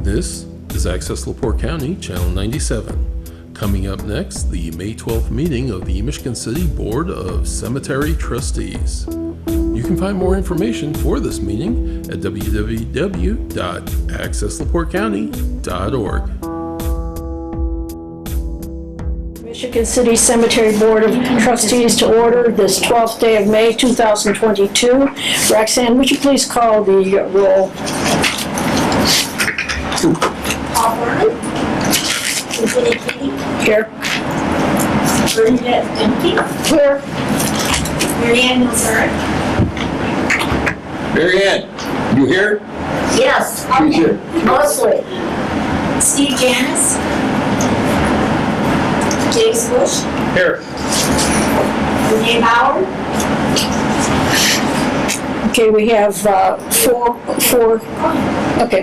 This is Access LaPorte County, Channel 97. Coming up next, the May 12th meeting of the Michigan City Board of Cemetery Trustees. You can find more information for this meeting at www.accesslaportecounty.org. Michigan City Cemetery Board of Trustees to order this 12th day of May 2022. Roxanne, would you please call the roll? Paul Vernon. Lieutenant Kitty. Here. Bernadette Dempsey. Here. Mary Ann Milsberg. Mary Ann, you here? Yes. She's here. Mostly. Steve Janis. James Bush. Here. Renee Bauer. Okay, we have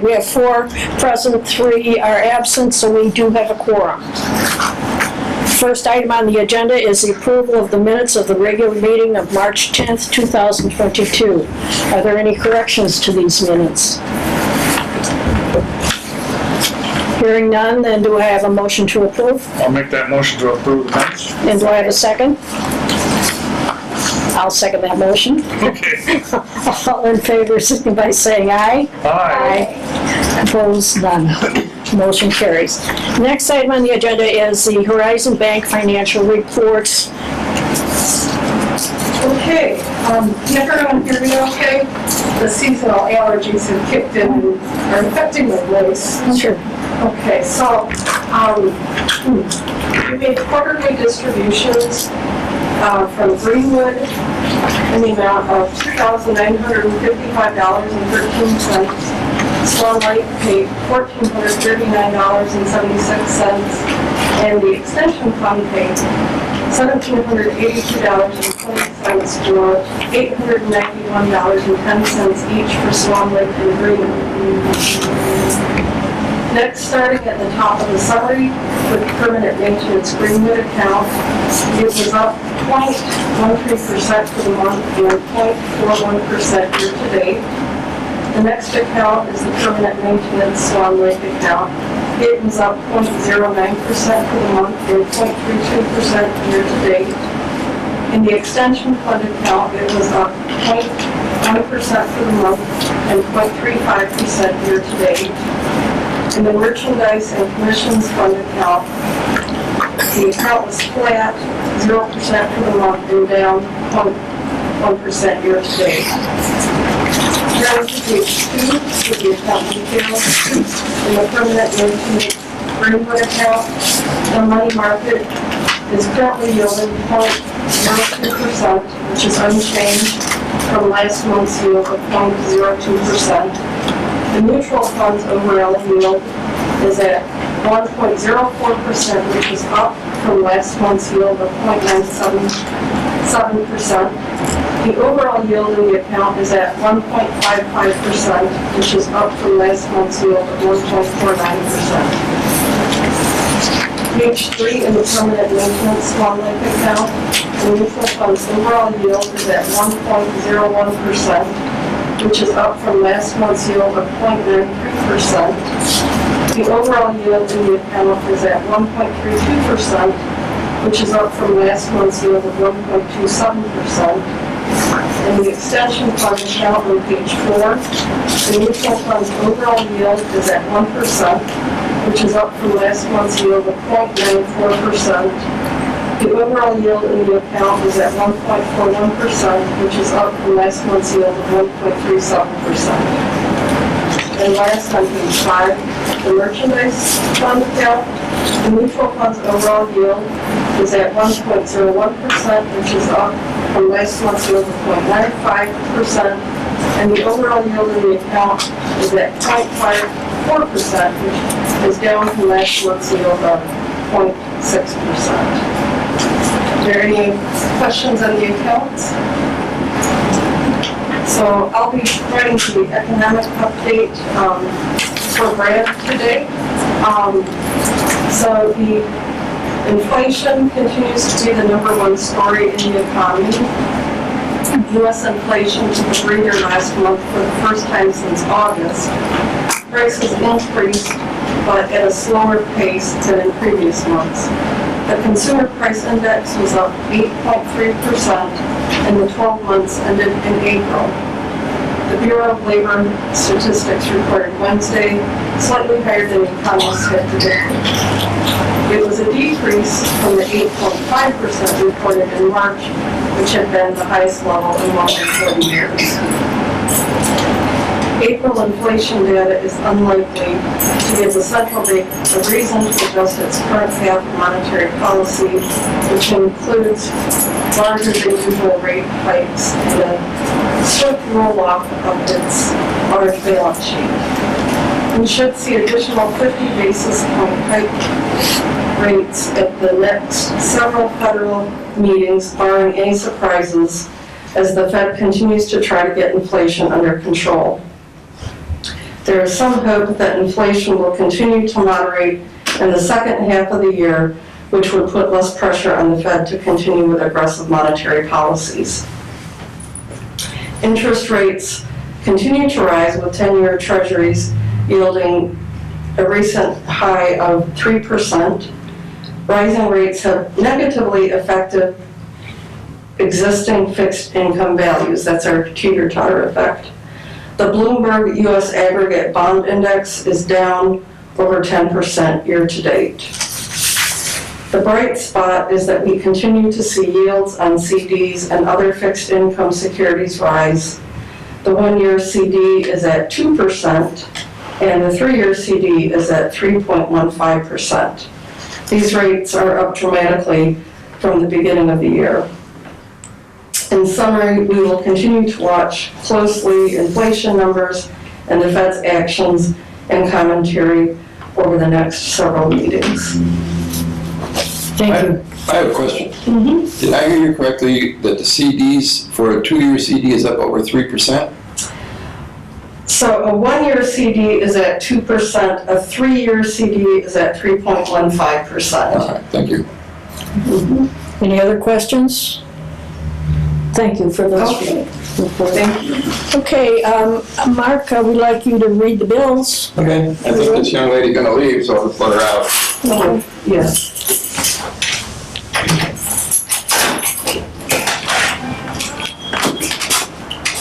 we have four present, 3 are absent, so we do have a quorum. First item on the agenda is the approval of the minutes of the regular meeting of March 10th, 2022. Are there any corrections to these minutes? Hearing none, then do I have a motion to approve? I'll make that motion to approve the minutes. And do I have a second? I'll second that motion. Okay. All in favor, signify by saying aye. Aye. Opposed, none. Motion carries. Next item on the agenda is the Horizon Bank financial reports. Okay, can everyone hear me okay? The seasonal allergies have kicked in and are affecting my voice. Sure. Okay, so we made quarterly distributions from Greenwood in the amount of $2,955.13. Swan Lake paid $1,439.76, and the Extension Fund paid $1,782.20 for $891.10 each for Swan Lake and Greenwood. Next, starting at the top of the summary with permanent maintenance Greenwood account, it was up 0.13% for the month and 0.41% year to date. The next account is the permanent maintenance Swan Lake account. It was up 0.09% for the month and 0.32% year to date. In the extension fund account, it was up 0.1% for the month and 0.35% year to date. In the merchandise and commissions fund account, the account was flat, 0% for the month and down 0.1% year to date. Turning to page 2 with the account details. In the permanent maintenance Greenwood account, the money market is currently yielding 0.02%, which is unchanged from last month's yield of 0.02%. The mutual funds overall yield is at 1.04%, which is up from last month's yield of 0.977%. The overall yield in the account is at 1.55%, which is up from last month's yield of 1.49%. Page 3 in the permanent maintenance Swan Lake account, the mutual funds overall yield is at 1.01%, which is up from last month's yield of 0.93%. The overall yield in the account is at 1.32%, which is up from last month's yield of 1.27%. In the extension fund account on page 4, the mutual fund's overall yield is at 1%, which is up from last month's yield of 0.94%. The overall yield in the account is at 1.41%, which is up from last month's yield of 1.37%. And last on page 5, the merchandise fund account, the mutual fund's overall yield is at 1.01%, which is up from last month's yield of 0.95%. And the overall yield in the account is at 0.54%, which is down from last month's yield of 0.6%. Are there any questions on the accounts? So I'll be writing to the economic update for Brad today. So the inflation continues to be the #1 story in the economy. U.S. inflation took a breather last month for the first time since August. Prices increased, but at a slower pace than in previous months. The Consumer Price Index was up 8.3% in the 12 months ended in April. The Bureau of Labor Statistics reported Wednesday, slightly higher than economists had predicted. It was a decrease from the 8.5% reported in March, which had been the highest level in more than 40 years. April inflation data is unlikely to give the central bank a reason to adjust its current path of monetary policy, which includes larger than usual rate hikes and a swift roll-off of its large balance sheet. We should see additional 50 basis point hike rates at the next several federal meetings, barring any surprises, as the Fed continues to try to get inflation under control. There is some hope that inflation will continue to moderate in the second half of the year, which would put less pressure on the Fed to continue with aggressive monetary policies. Interest rates continue to rise, with 10-year treasuries yielding a recent high of 3%. Rising rates have negatively affected existing fixed income values. That's our teeter-totter effect. The Bloomberg U.S. Aggregate Bond Index is down over 10% year-to-date. The bright spot is that we continue to see yields on CDs and other fixed income securities rise. The one-year CD is at 2%, and the three-year CD is at 3.15%. These rates are up dramatically from the beginning of the year. In summary, we will continue to watch closely inflation numbers and the Fed's actions and commentary over the next several meetings. Thank you. I have a question. Did I hear you correctly that the CDs for a 2-year CD is up over 3%? So a one-year CD is at 2%, a three-year CD is at 3.15%. All right, thank you. Any other questions? Thank you for those. Okay. Thank you. Okay, Mark, we'd like you to read the bills. Okay. I think this young lady's gonna leave, so I'll just let her out. Yes.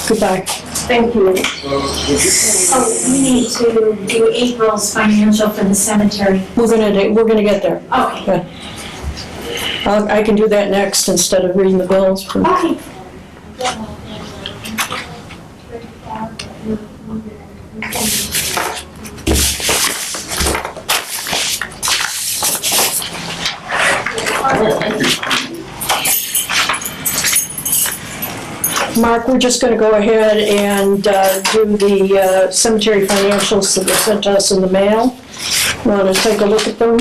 Goodbye. Thank you. Oh, we need to do April's financial for the cemetery. We're gonna get there. Okay. I can do that next instead of reading the bills. Okay. Thank you. Mark, we're just going to go ahead and do the cemetery financials that were sent to us in the mail. Want to take a look at them?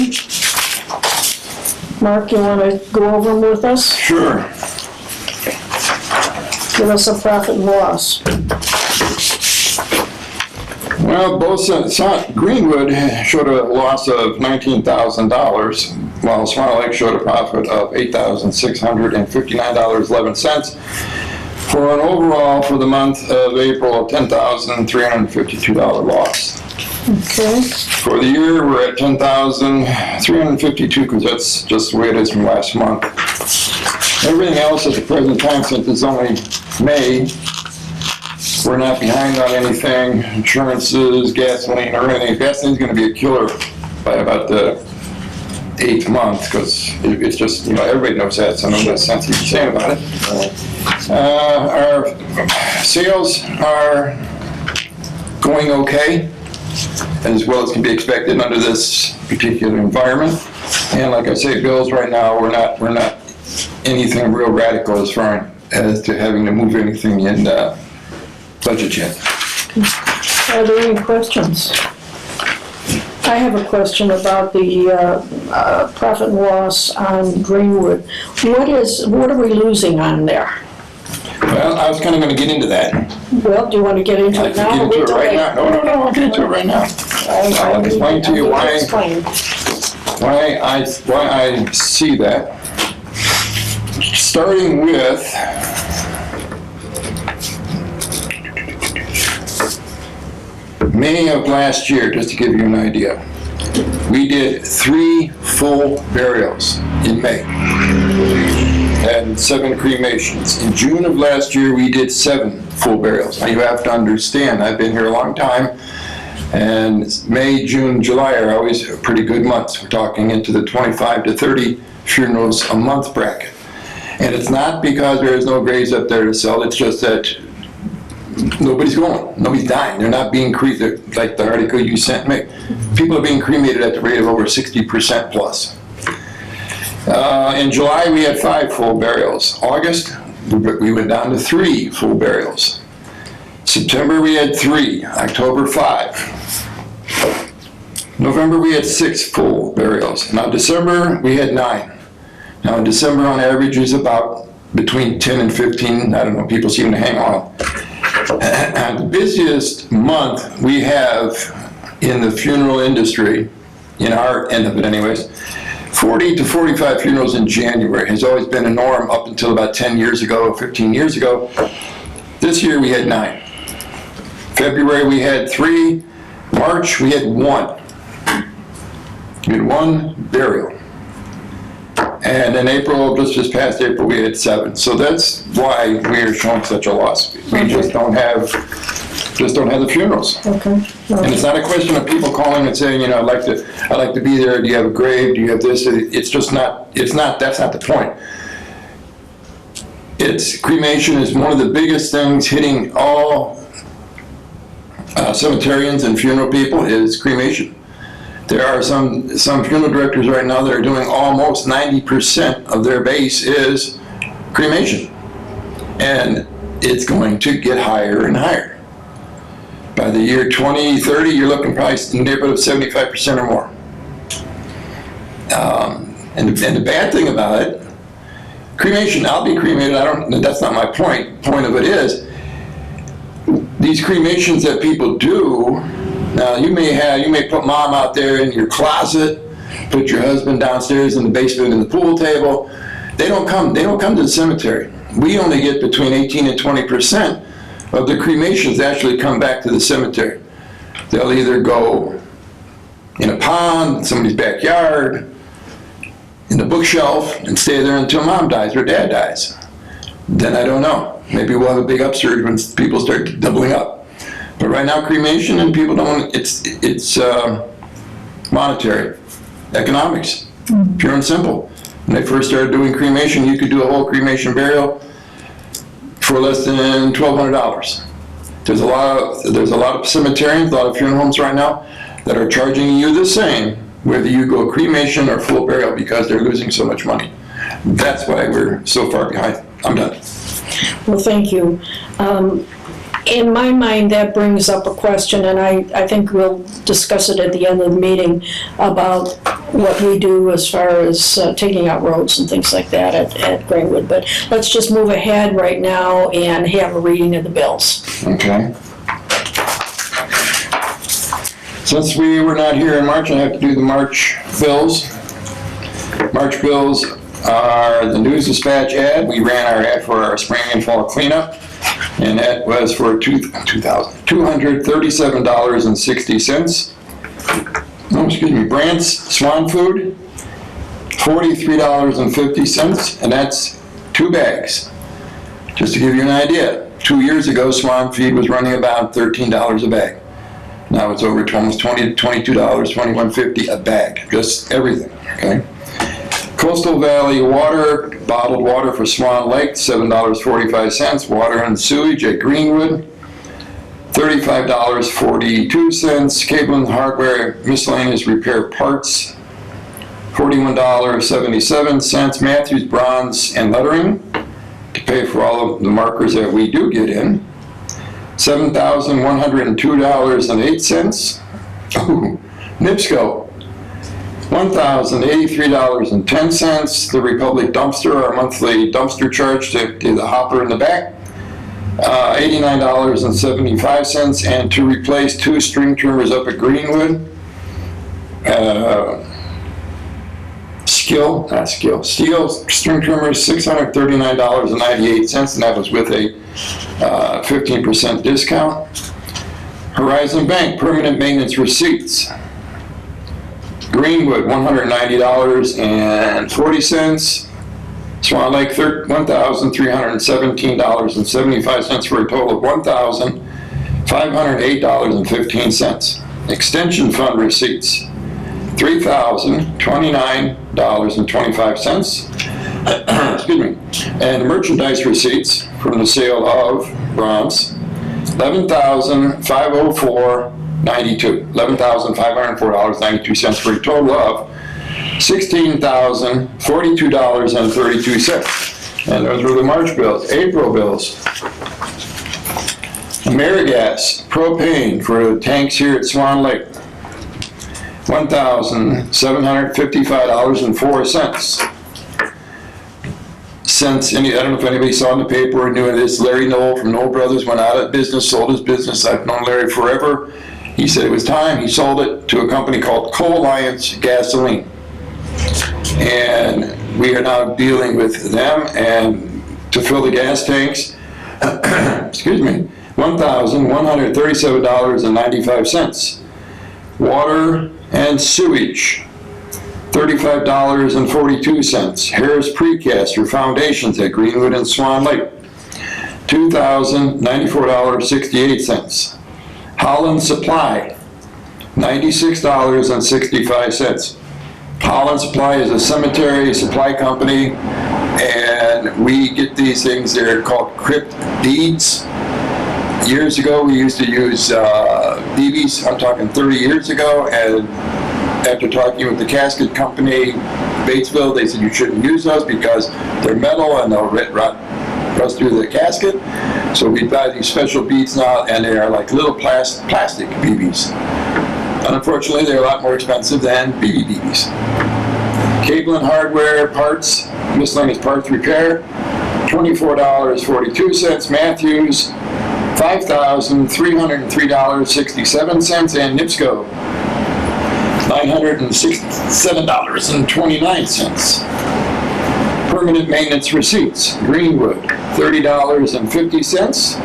Mark, you want to go over them with us? Sure. Give us a profit and loss. Well, both Greenwood showed a loss of $19,000, while Swan Lake showed a profit of $8,659.11, for an overall for the month of April of $10,352 loss. Okay. For the year, we're at $10,352 because that's just the way it is from last month. Everything else at the present time, since it's only May, we're not behind on anything, insurances, gasoline, or anything. Gasoline's going to be a killer by about the 8th month because it's just, everybody knows that, so no sense even saying about it. Our sales are going okay, as well as can be expected under this particular environment. And like I say, bills right now, we're not anything real radical as far as to having to move anything in budget yet. Are there any questions? I have a question about the profit and loss on Greenwood. What are we losing on there? Well, I was kind of going to get into that. Well, do you want to get into I it can now? get into it right now. No, I'll get into it right now. I'll explain to you why I see that. Starting with May of last year, just to give you an idea, we did 3 full burials in May and 7 cremations. In June of last year, we did 7 full burials. Now you have to understand, I've been here a long time, and May, June, July are always pretty good months. We're talking into the 25 to 30 funerals a month bracket. And it's not because there is no graves up there to sell, it's just that nobody's going, nobody's dying. They're not being cremated, like the article you sent me. People are being cremated at the rate of over 60% plus. In July, we had 5 full burials. August, we went down to 3 full burials. September, we had 3. October, 5. November, we had 6 full burials. Now, December, we had 9. Now, in December, on average, is about between 10 and 15. I don't know, people seem to hang on. The busiest month we have in the funeral industry, in our end of it anyways, 40 to 45 funerals in January has always been a norm up until about 10 years ago, 15 years ago. This year we had 9. February we had 3. March we had 1. We had 1 burial. And in April, just this past April, we had 7. So that's why we are showing such a loss. We just don't have the funerals. Okay. And it's not a question of people calling and saying, you know, I'd like to be there. Do you have a grave? Do you have this? It's just not. That's not the point. Cremation is one of the biggest things hitting all cemeterians and funeral people is cremation. There are some funeral directors right now that are doing almost 90% of their base is cremation. And it's going to get higher and higher. By the year 2030, you're looking probably in the neighborhood of 75% or more. And the bad thing about it, cremation, I'll be cremated, that's not my point. Point of it is, these cremations that people do, now you may put mom out there in your closet, put your husband downstairs in the basement in the pool table. They don't come to the cemetery. We only get between 18 and 20% of the cremations that actually come back to the cemetery. They'll either go in a pond, somebody's backyard, in the bookshelf, and stay there until mom dies or dad dies. Then I don't know. Maybe we'll have a big upsurge when people start doubling up. But right now, cremation, and people don't, it's monetary, economics, pure and simple. When they first started doing cremation, you could do a whole cremation burial for less than $1,200. There's a lot of cemeterians, a lot of funeral homes right now that are charging you the same whether you go cremation or full burial because they're losing so much money. That's why we're so far behind. I'm done. Well, thank you. In my mind, that brings up a question, and I think we'll discuss it at the end of the meeting about what we do as far as taking out roads and things like that at Greenwood. But let's just move ahead right now and have a reading of the bills. Okay. Since we were not here in March, I have to do the March bills. March bills are the News Dispatch ad. We ran our ad for our spring and fall cleanup, and that was for $237.60. Oh, excuse me, Brandt's Swan Food, $43.50, and that's 2 bags. Just to give you an idea, 2 years ago, Swan Feed was running about $13 a bag. Now it's over almost $22, $21.50 a bag, just everything, okay? Coastal Valley Water, bottled water for Swan Lake, $7.45. Water and sewage at Greenwood, $35.42. Cable and Hardware Miscellaneous Repair Parts, $41.77. Matthews Bronze and Lettering, to pay for all of the markers that we do get in, $7,102.08. Oh, NIPSCO, $1,083.10. The Republic Dumpster, our monthly dumpster charge to the hopper in the back, $89.75. And to replace 2 string trimmers up at Greenwood, Steel string trimmers, $639.98, and that was with a 15% discount. Horizon Bank, permanent maintenance receipts. Greenwood, $190.40. Swan Lake, $1,317.75 for a total of $1,508.15. Extension fund receipts, $3,029.25. Excuse me. And merchandise receipts from the sale of bronze, $11,504.92 for a total of $16,042.32. And those were the March bills. April bills. AmeriGas propane for the tanks here at Swan Lake, $1,755.04. Since I don't know if anybody saw in the paper or knew it, this Larry Knoll from Knoll Brothers went out of business, sold his business. I've known Larry forever. He said it was time. He sold it to a company called Co-Alliance Gasoline. And we are now dealing with them and to fill the gas tanks, excuse me, $1,137.95. Water and sewage, $35.42. Harris Precast Foundations at Greenwood and Swan Lake, $2,094.68. Holland Supply, $96.65. Holland Supply is a cemetery supply company, and we get these things, they're called crypt deeds. Years ago, we used to use BBs, I'm talking 30 years ago, and after talking with the casket company, Batesville, they said you shouldn't use those because they're metal and they'll rust through the casket. So we buy these special beads now, and they are like little plastic BBs. And unfortunately, they're a lot more expensive than BBs. Cable and hardware parts, miscellaneous parts repair, $24.42. Matthews, $5,303.67, and NIPSCO, $967.29. Permanent maintenance receipts, Greenwood, $30.50.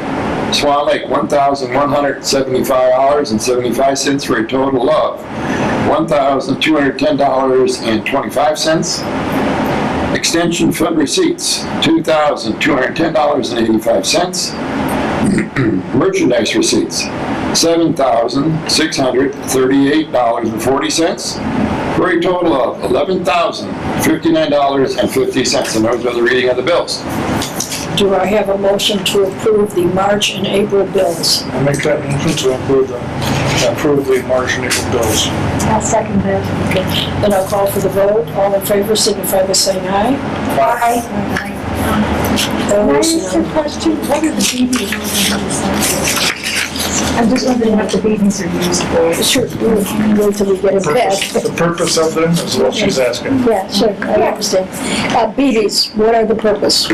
Swan Lake, $1,175.75 for a total of $1,210.25. Extension fund receipts, $2,210.85. Merchandise receipts, $7,638.40 for a total of $11,059.50. And those are the reading of the bills. Do I have a motion to approve the March and April bills? I'll make that motion to approve the March and April bills. I'll second that. Okay, then I'll call for the vote. All in favor signify by saying aye. Aye. Can I Opposed? ask you a question? What are the BBs? I'm just wondering what the BBs are used for. Sure, we'll wait till we get it back. The purpose of them is what she's asking. Yeah, sure, I understand. BBs, what are the purpose?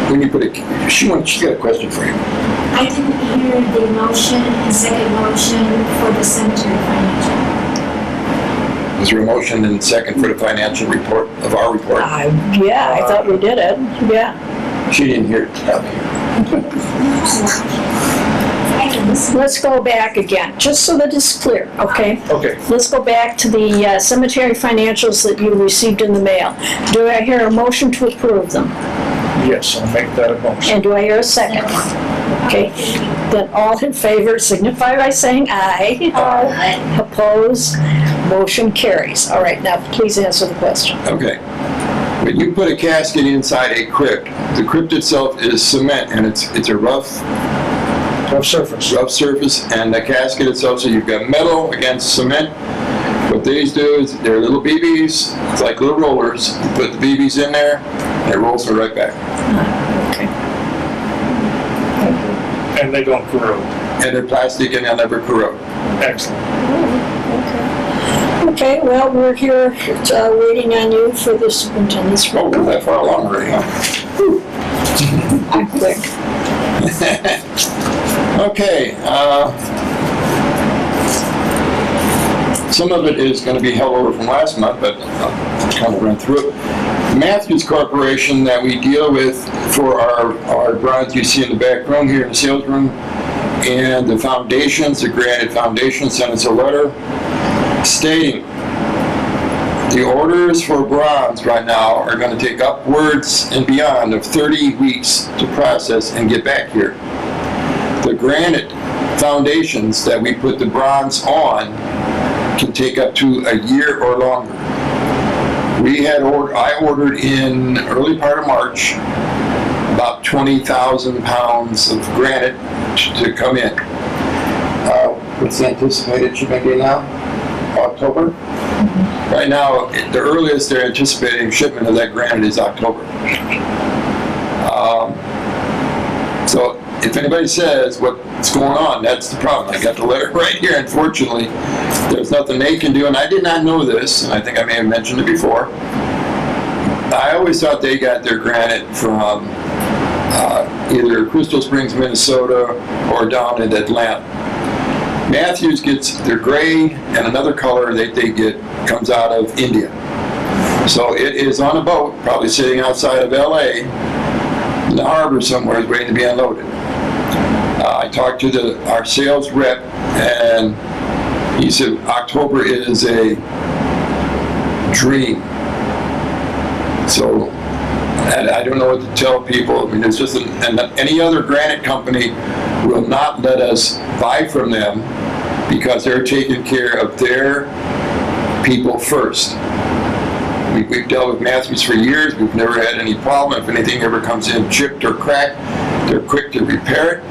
When you put she's got a question for you. I didn't hear the motion and second motion for the cemetery financial. Is there a motion and second for the financial report of our report? Yeah, I thought we did it, yeah. She didn't hear it. I can listen. Let's go back again, just so that it's clear, okay? Okay. Let's go back to the cemetery financials that you received in the mail. Do I hear a motion to approve them? Yes, I'll make that a motion. And do I hear a second? Okay, then all in favor signify by saying aye. Aye. Opposed, motion carries. All right, now please answer the question. Okay. When you put a casket inside a crypt, the crypt itself is cement, and it's a rough surface, and the casket itself, so you've got metal against cement. What these do is they're little BBs, it's like little rollers. You put the BBs in there, and it rolls them right back. Okay. And they don't corrode. And they're plastic and they'll never corrode. Excellent. Okay, well, we're here waiting on you for the superintendent's Oh, report. we're that far along already, huh? I'm quick. Okay, some of it is going to be held over from last month, but I'll kind of run through it. Matthews Corporation that we deal with for our bronze you see in the back room here in the sales room And the foundations, the Granite Foundation sent us a letter stating the orders for bronze right now are going to take upwards and beyond of 30 weeks to process and get back here. The granite foundations that we put the bronze on can take up to a year or longer. I ordered in early part of March about 20,000 pounds of granite to come in. What's the anticipated shipment date now? October? Mm-hmm. Right now, the earliest they're anticipating shipment of that granite is October. So if anybody says what's going on, that's the problem. I got the letter right here. Unfortunately, there's nothing they can do, and I did not know this, and I think I may have mentioned it before. I always thought they got their granite from either Crystal Springs, Minnesota, or down in Atlanta. Matthews gets their gray and another color that they get comes out of India. So it is on a boat, probably sitting outside of LA, in the harbor somewhere, waiting to be unloaded. I talked to our sales rep, and he said October is a dream. So I don't know what to tell people. I mean, it's just and any other granite company will not let us buy from them because they're taking care of their people first. We've dealt with Matthews for years. We've never had any problem. If anything ever comes in chipped or cracked, they're quick to repair it.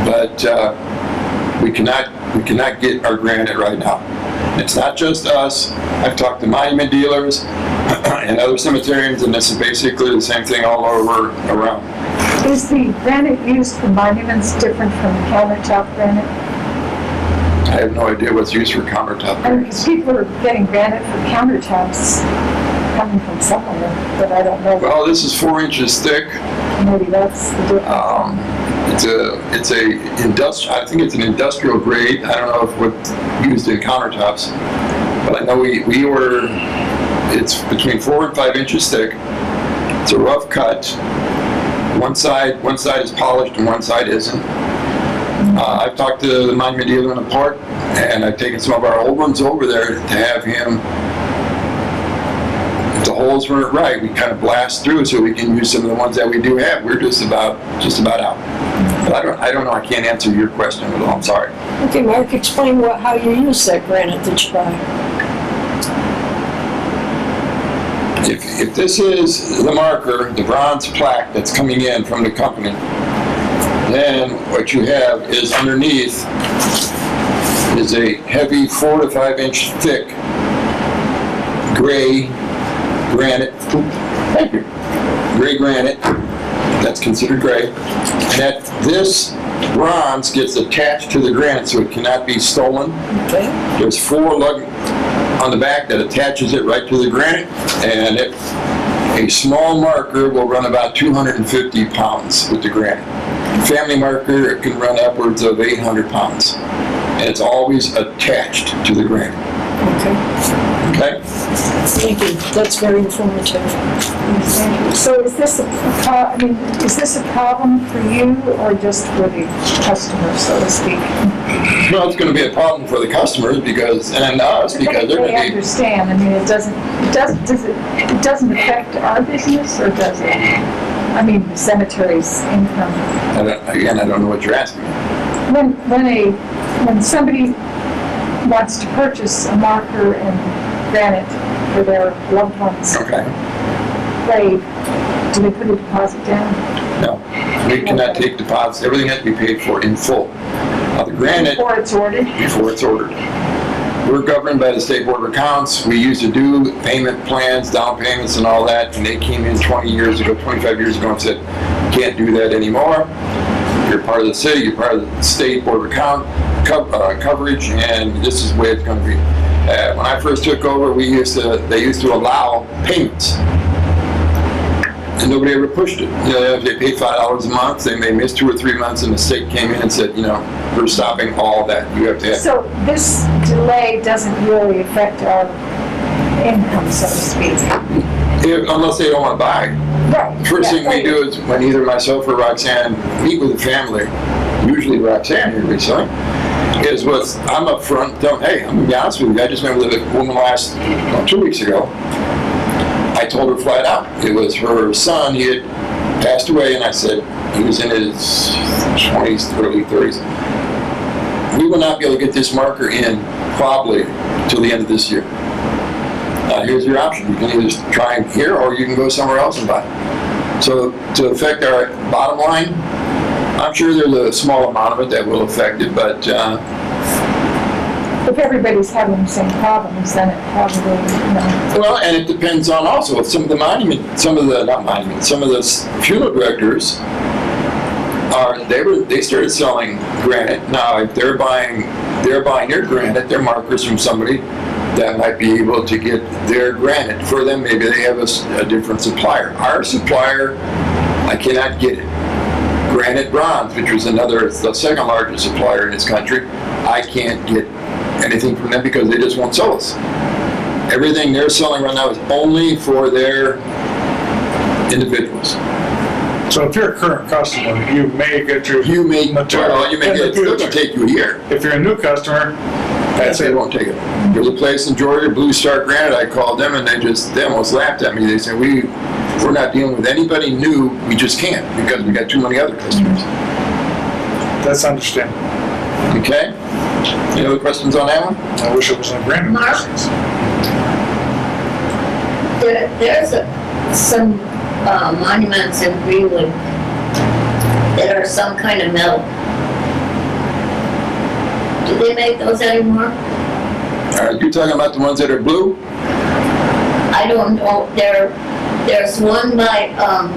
But we cannot get our granite right now. It's not just us. I've talked to monument dealers and other cemeterians, and this is basically the same thing all over around. Is the granite used for monuments different from countertop granite? I have no idea what's used for countertop. I mean, because people are getting granite for countertops coming from somewhere, but I don't know. Well, this is 4 inches thick. Maybe that's the difference. It's a industrial. I think it's an industrial grade. I don't know if what's used in countertops, but I know we order. It's between 4 and 5 inches thick. It's a rough cut. One side is polished and one side isn't. I've talked to the monument dealer in the park, and I've taken some of our old ones over there to have him. If the holes weren't right, we kind of blast through so we can use some of the ones that we do have. We're just about out. But I don't know. I can't answer your question at all. I'm sorry. Okay, Mark, explain how you use that granite that you buy. If this is the marker, the bronze plaque that's coming in from the company, then what you have is underneath is a heavy 4 to 5 inch thick gray granite. Thank you. Gray granite. That's considered gray. And that this bronze gets attached to the granite so it cannot be stolen. Okay. There's 4 lug on the back that attaches it right to the granite, and a small marker will run about 250 pounds with the granite. Family marker can run upwards of 800 pounds, and it's always attached to the granite. Okay? Thank you. That's very informative. So is this a problem for you or just for the customer, so to speak? Well, it's going to be a problem for the customers and us because they're going They to be. understand. I mean, it doesn't affect our business, or does it? I mean, the cemetery's income. I don't know what you're asking. When somebody wants to purchase a marker and granite for their loved ones, Okay. do they put a deposit down? No, we cannot take deposits. Everything has to be paid for in full. The granite. Before it's ordered? Before it's ordered. We're governed by the State Board of Accounts. We used to do payment plans, down payments and all that, and they came in 25 years ago and said, can't do that anymore. You're part of the city, you're part of the State Board of Account coverage, and this is the way it's going to be. When I first took over, they used to allow payments. And nobody ever pushed it. If they paid $5 a month, they may miss 2 or 3 months, and the state came in and said, we're stopping all that. You have to have. So this delay doesn't really affect our income, so to speak. Unless they don't want to buy. Right. First thing we do is when either myself or Roxanne meet with the family, usually Roxanne here recently, is what I'm up front telling, hey, I'm gonna be honest with you, I just met with a woman 2 weeks ago. I told her flat out, it was her son, he had passed away, and I said, he was in his 20s, early 30s. We will not be able to get this marker in probably till the end of this year. Here's your option. You can either try it here or you can go somewhere else and buy it. So to affect our bottom line, I'm sure there's a small amount of it that will affect it, but If everybody's having the same problems, then it probably, well, and it depends on also some of the some of the funeral directors they started selling granite. Now, if they're buying their granite, their markers from somebody that might be able to get their granite for them. Maybe they have a different supplier. Our supplier, I cannot get it. Granite Bronze, which was the second largest supplier in this country, I can't get anything from them because they just won't sell us. Everything they're selling right now is only for their individuals. So if you're a current customer, you may get your material. It's still going to take you a year. If you're a new customer, They won't take it. There's a place in Georgia, Blue Star Granite, I called them and they almost laughed at me. They said, we're not dealing with anybody new, we just can't because we got too many other customers. That's understandable. Okay? Any other questions on that one? I wish it was an agreement. Mark? There's some monuments in Greenwood that are some kind of metal. Do they make those anymore? Are you talking about the ones that are blue? I don't know. There's one by, I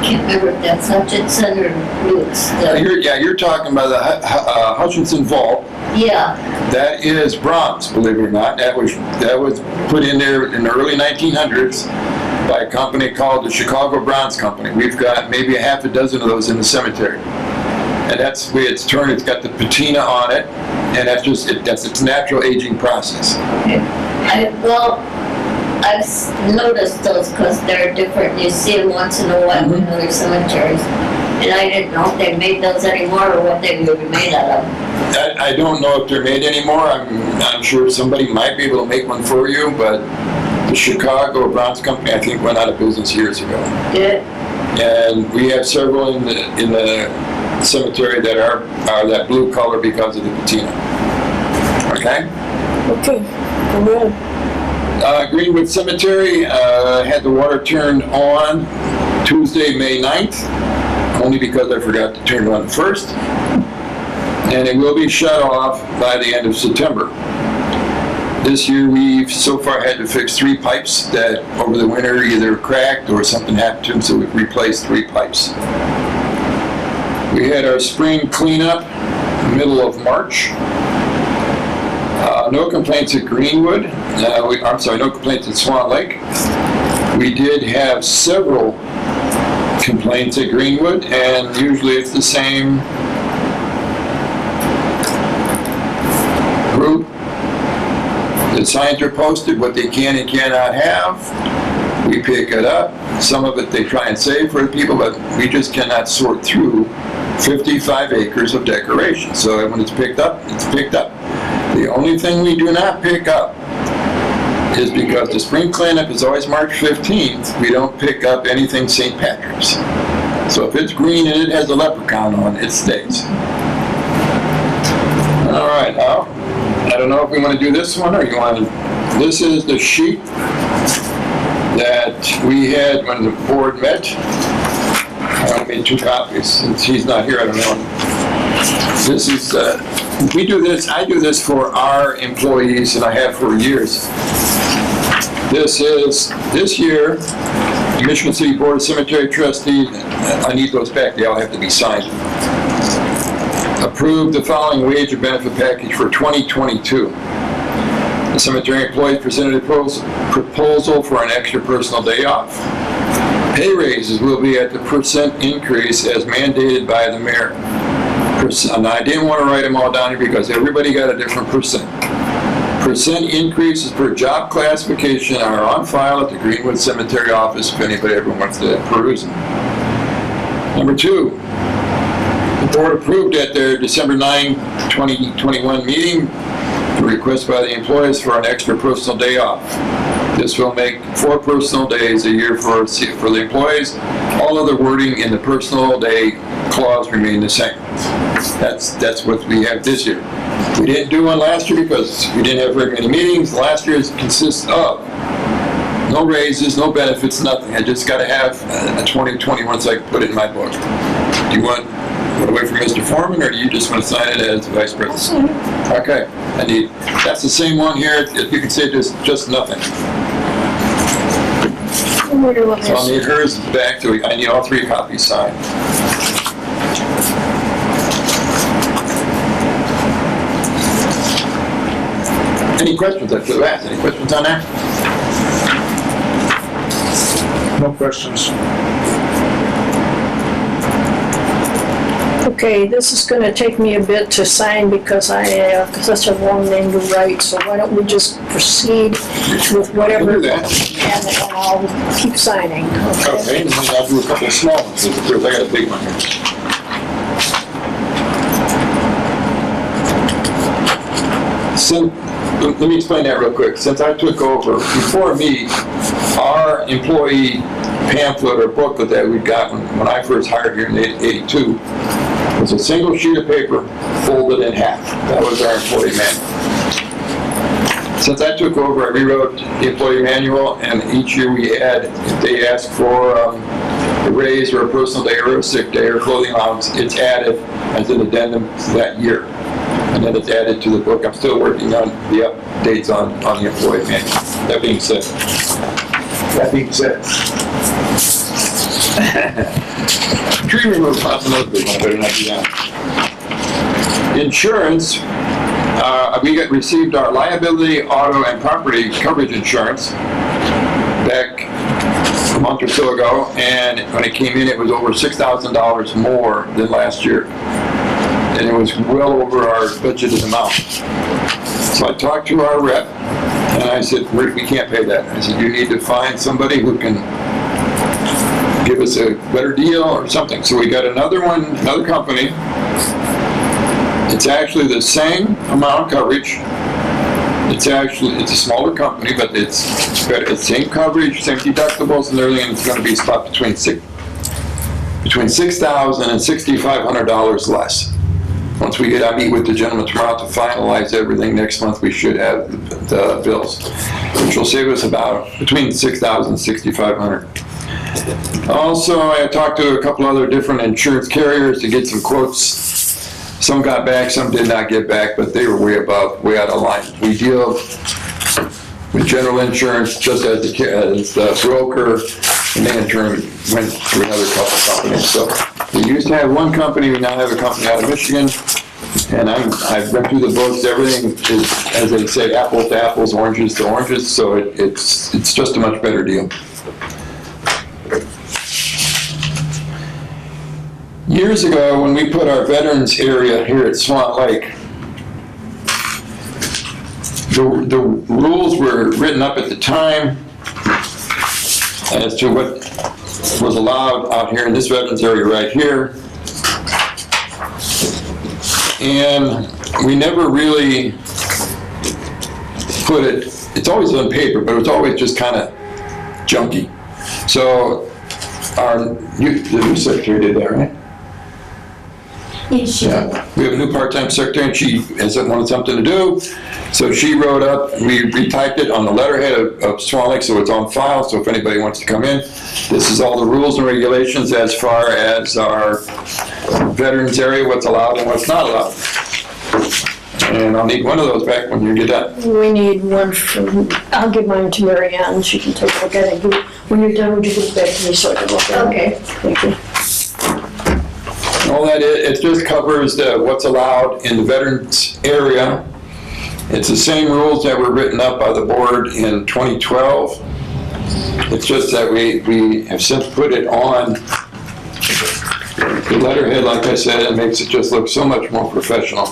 can't remember if that's Hutchinson or Roots. You're talking about the Hutchinson Vault. Yeah. That is bronze, believe it or not. That was put in there in the early 1900s by a company called the Chicago Bronze Company. We've got maybe a half a dozen of those in the cemetery. And that's the way it's turned. It's got the patina on it, and that's its natural aging process. Okay. I've noticed those because they're different. You see them once in a while in other cemeteries. And I didn't know if they made those anymore or what they would be made out of. I don't know if they're made anymore. I'm sure somebody might be able to make one for you, but the Chicago Bronze Company, I think, went out of business years ago. Did? And we have several in the cemetery that are that blue color because of the patina. Okay? Okay, go ahead. Greenwood Cemetery had the water turned on Tuesday, May 9th, only because I forgot to turn it on first. And it will be shut off by the end of September. This year we've so far had to fix 3 pipes that over the winter either cracked or something happened to them, so we've replaced 3 pipes. We had our spring cleanup middle of March. No complaints at Greenwood. No complaints at Swan Lake. We did have several complaints at Greenwood, and usually it's the same group. The signs are posted, what they can and cannot have. We pick it up. Some of it they try and save for the people, but we just cannot sort through 55 acres of decoration. So when it's picked up, it's picked up. The only thing we do not pick up is because the spring cleanup is always March 15th, we don't pick up anything St. Patrick's. So if it's green and it has a leprechaun on, it stays. All right, now, I don't know if we want to do this one or you want to, this is the sheet that we had when the board met. I made 2 copies. Since he's not here, I don't know. This is, we do this, I do this for our employees, and I have for years. This year, the Michigan City Board of Cemetery Trustees, I need those back, they all have to be signed. Approved the following wage and benefit package for 2022. The cemetery employees presented a proposal for an extra personal day off. Pay raises will be at the % increase as mandated by the mayor. And I didn't want to write them all down here because everybody got a different %. % increases per job classification are on file at the Greenwood Cemetery office if anybody ever wants to peruse them. Number 2, the board approved at their December 9, 2021 meeting the request by the employees for an extra personal day off. This will make 4 personal days a year for the employees. All other wording in the personal day clause remain the same. That's what we have this year. We didn't do one last year because we didn't have very many meetings. Last year's consists of no raises, no benefits, nothing. I just got to have a 2021 so I can put it in my book. Do you want to wait for Mr. Foreman, or do you just want to sign it as vice president? Okay, that's the same one here. If you could say just nothing. So I'll need hers back to, I need all 3 copies signed. Any questions I could ask? Any questions on that? No questions. Okay, this is gonna take me a bit to sign because I have such a long name to write, so why don't we just proceed with whatever, We'll do that. and I'll keep signing, okay? Okay, and then I'll do a couple of small ones. I got a big one here. So, let me explain that real quick. Since I took over, before me, our employee pamphlet or booklet that we got when I first hired here in '82 was a single sheet of paper folded in half. That was our employee manual. Since I took over, I rewrote the employee manual, and each year we add, if they ask for a raise or a personal day or a sick day or clothing allowance, it's added as an addendum to that year. And then it's added to the book. I'm still working on the updates on the employee manual. That being said. Tree removal, that's another big one. I better not do that. Insurance, we received our liability, auto, and property coverage insurance back a month or so ago, and when it came in, it was over $6,000 more than last year. And it was well over our budgeted amount. So I talked to our rep, and I said, we can't pay that. I said, you need to find somebody who can give us a better deal or something. So we got another company. It's actually the same amount of coverage. It's a smaller company, but it's better. It's same coverage, same deductibles and everything, and it's going to be spot between $6,000 and $6,500 less. Once we I meet with the gentleman tomorrow to finalize everything. Next month we should have the bills, which will save us about between $6,000 and $6,500. Also, I talked to a couple other different insurance carriers to get some quotes. Some got back, some did not get back, but they were way out of line. We deal with general insurance just as the broker, and they in turn went to another couple companies. So we used to have one company, we now have a company out of Michigan, and I've been through the books. Everything is, as they say, apples to apples, oranges to oranges, so it's just a much better deal. Years ago, when we put our veterans area here at Swan Lake, the rules were written up at the time as to what was allowed out here in this veterans area right here. And we never really put it, it's always on paper, but it was always just kind of junky. So the new secretary did that, right? Yeah, we have a new part-time secretary, and she wanted something to do, so she wrote up, we retyped it on the letterhead of Swan Lake, so it's on file, so if anybody wants to come in, this is all the rules and regulations as far as our veterans area, what's allowed and what's not allowed. And I'll need one of those back when you get done. We need one I'll give mine to Mary Ann, she can take a look at it. When you're done, would you give it back to me so I can look at it? Okay. Thank you. All that it just covers what's allowed in the veterans area. It's the same rules that were written up by the board in 2012. It's just that we have since put it on the letterhead, like I said. It makes it just look so much more professional.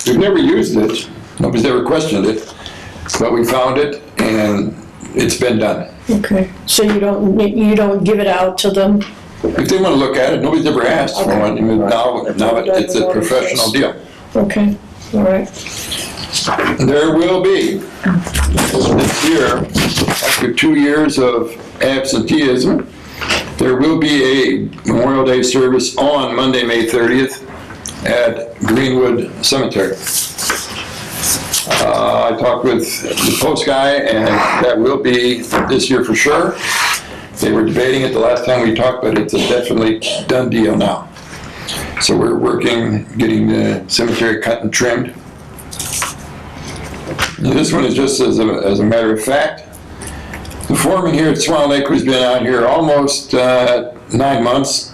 We've never used it. Nobody's ever questioned it, but we found it and it's been done. Okay, so you don't give it out to them? if they want to look at it, nobody's ever asked for one. I mean, now it's a professional deal. Okay, all right. There will be, this year, after 2 years of absenteeism, there will be a Memorial Day service on Monday, May 30th at Greenwood Cemetery. I talked with the post guy, and that will be this year for sure. They were debating it the last time we talked, but it's a definitely done deal now. So we're working, getting the cemetery cut and trimmed. And this one is just as a matter of fact. The foreman here at Swan Lake, who's been out here almost 9 months,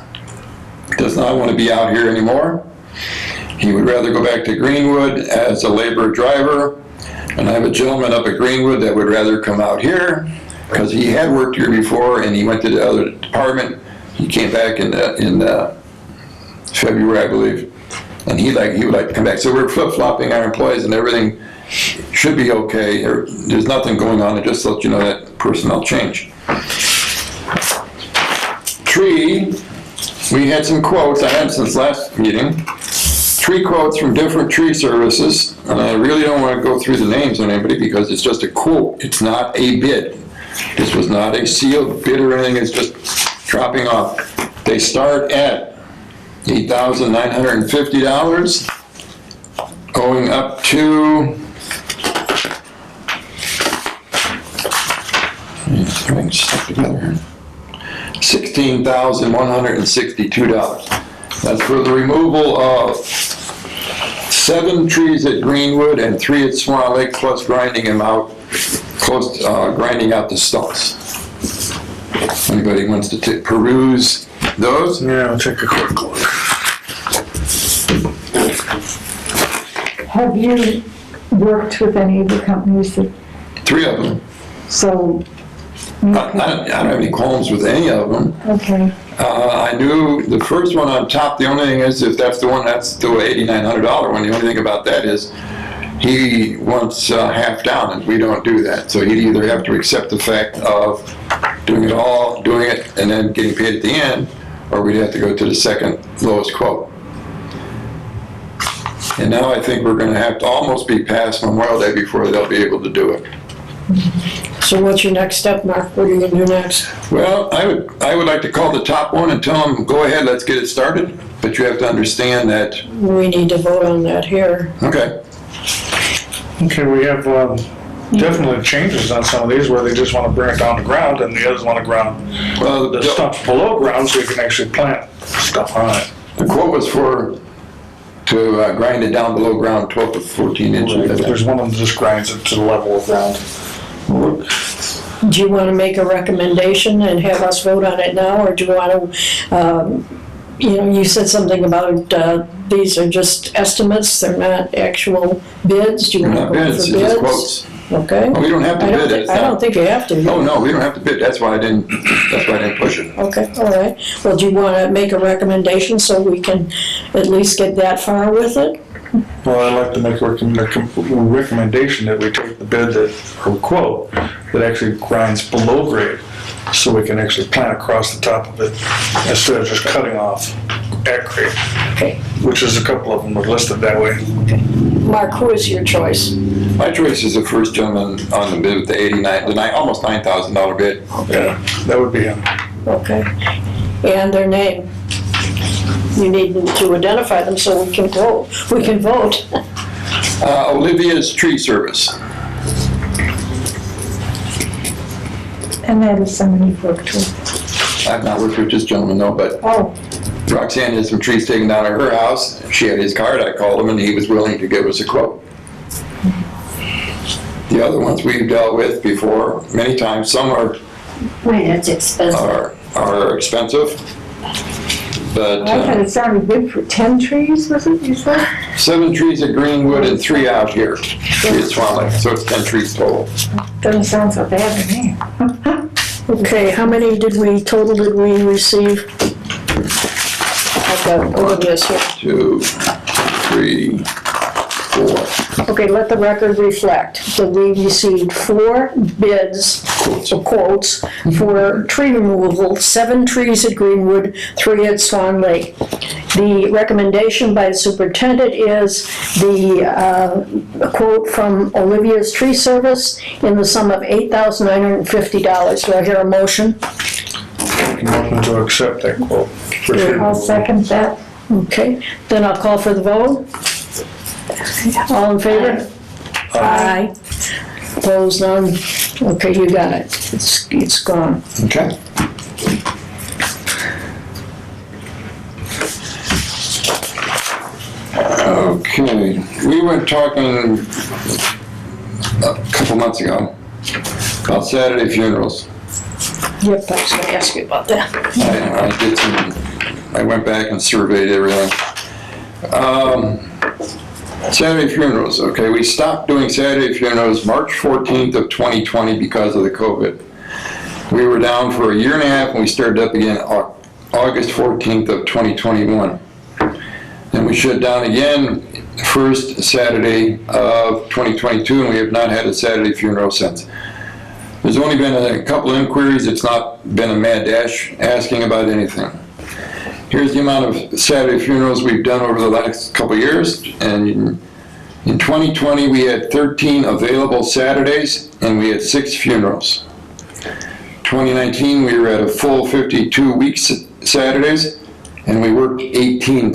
does not want to be out here anymore. He would rather go back to Greenwood as a laborer driver. And I have a gentleman up at Greenwood that would rather come out here because he had worked here before and he went to the other department. He came back in February, I believe, and he would like to come back. So we're flip-flopping our employees, and everything should be okay. There's nothing going on. It just lets you know that personnel change. Tree, we had some quotes. I had since last meeting. 3 quotes from different tree services, and I really don't want to go through the names on anybody because it's just a quote. It's not a bid. This was not a sealed bid or anything. It's just dropping off. They start at $8,950, going up to $16,162. That's for the removal of 7 trees at Greenwood and 3 at Swan Lake, plus grinding them out, grinding out the stumps. Anybody wants to peruse those? Yeah, I'll take a quick look. Have you worked with any of the companies that, 3 of them. so, I don't have any qualms with any of them. okay, I knew the first one on top, the only thing is if that's the one, that's the $8,900 one. The only thing about that is he wants half down, and we don't do that. So he'd either have to accept the fact of doing it, and then getting paid at the end, or we'd have to go to the second lowest quote. And now I think we're going to have to almost be past Memorial Day before they'll be able to do it. So what's your next step, Mark? What are you gonna do next? Well, I would like to call the top one and tell them, go ahead, let's get it started. But you have to understand that. We need to vote on that here. Okay. Okay, we have definitely changes on some of these where they just want to bring it down to ground and the others want to ground Well, the stumps below ground so you can actually plant stuff on it. the quote was to grind it down below ground 12 to 14 inches. But there's one of them that just grinds it to the level of ground. Do you want to make a recommendation and have us vote on it now, or do you want to, you said something about these are just estimates, they're not actual bids? Do you They're want not to go bids, for it's just bids? quotes. Okay. Oh, we don't have to bid it. I don't think you have to. Oh, no, we don't have to bid. That's why I didn't push it. Okay, all right. Well, do you want to make a recommendation so we can at least get that far with it? Well, I'd like to make a recommendation that we take the bid or quote that actually grinds below grade so we can actually plant across the top of it instead of just cutting off at grade. Okay. Which is a couple of them are listed that way. Mark, who is your choice? My choice is the first gentleman on the bid with the almost $9,000 bid. Yeah, that would be him. Okay. And their name? You need to identify them so we can vote. Olivia's Tree Service. and that is somebody you've worked with. I've not worked with this gentleman, no, but Oh, Roxanne had some trees taken down at her house. She had his card. I called him, and he was willing to give us a quote. The other ones we've dealt with before many times. Some are Wait, that's expensive. are expensive, but I thought it sounded good for 10 trees, was it, you said? 7 trees at Greenwood and 3 out here. 3 at Swan Lake, so it's 10 trees total. Doesn't sound so bad to me. Okay, how many total did we receive? I've got Olivia's here. 2, 3, 4. Okay, let the record reflect that we received 4 bids quotes for tree removal, 7 trees at Greenwood, 3 at Swan Lake. The recommendation by the superintendent is the quote from Olivia's Tree Service in the sum of $8,950. Do I hear a motion? Motion to accept that quote. For sure. I'll second that. Okay, then I'll call for the vote. All in favor? Aye. Opposed, none? Okay, you got it. It's gone. Okay. Okay, we were talking a couple months ago about Saturday funerals. Yep, I was gonna ask you about that. I went back and surveyed everything. Saturday funerals, okay, we stopped doing Saturday funerals March 14th of 2020 because of the COVID. We were down for a year and a half and we started up again August 14th of 2021. And we shut down again first Saturday of 2022, and we have not had a Saturday funeral since. There's only been a couple of inquiries. It's not been a mad dash asking about anything. Here's the amount of Saturday funerals we've done over the last couple of years. And in 2020, we had 13 available Saturdays, and we had 6 funerals. 2019, we were at a full 52 weeks Saturdays, and we worked 18.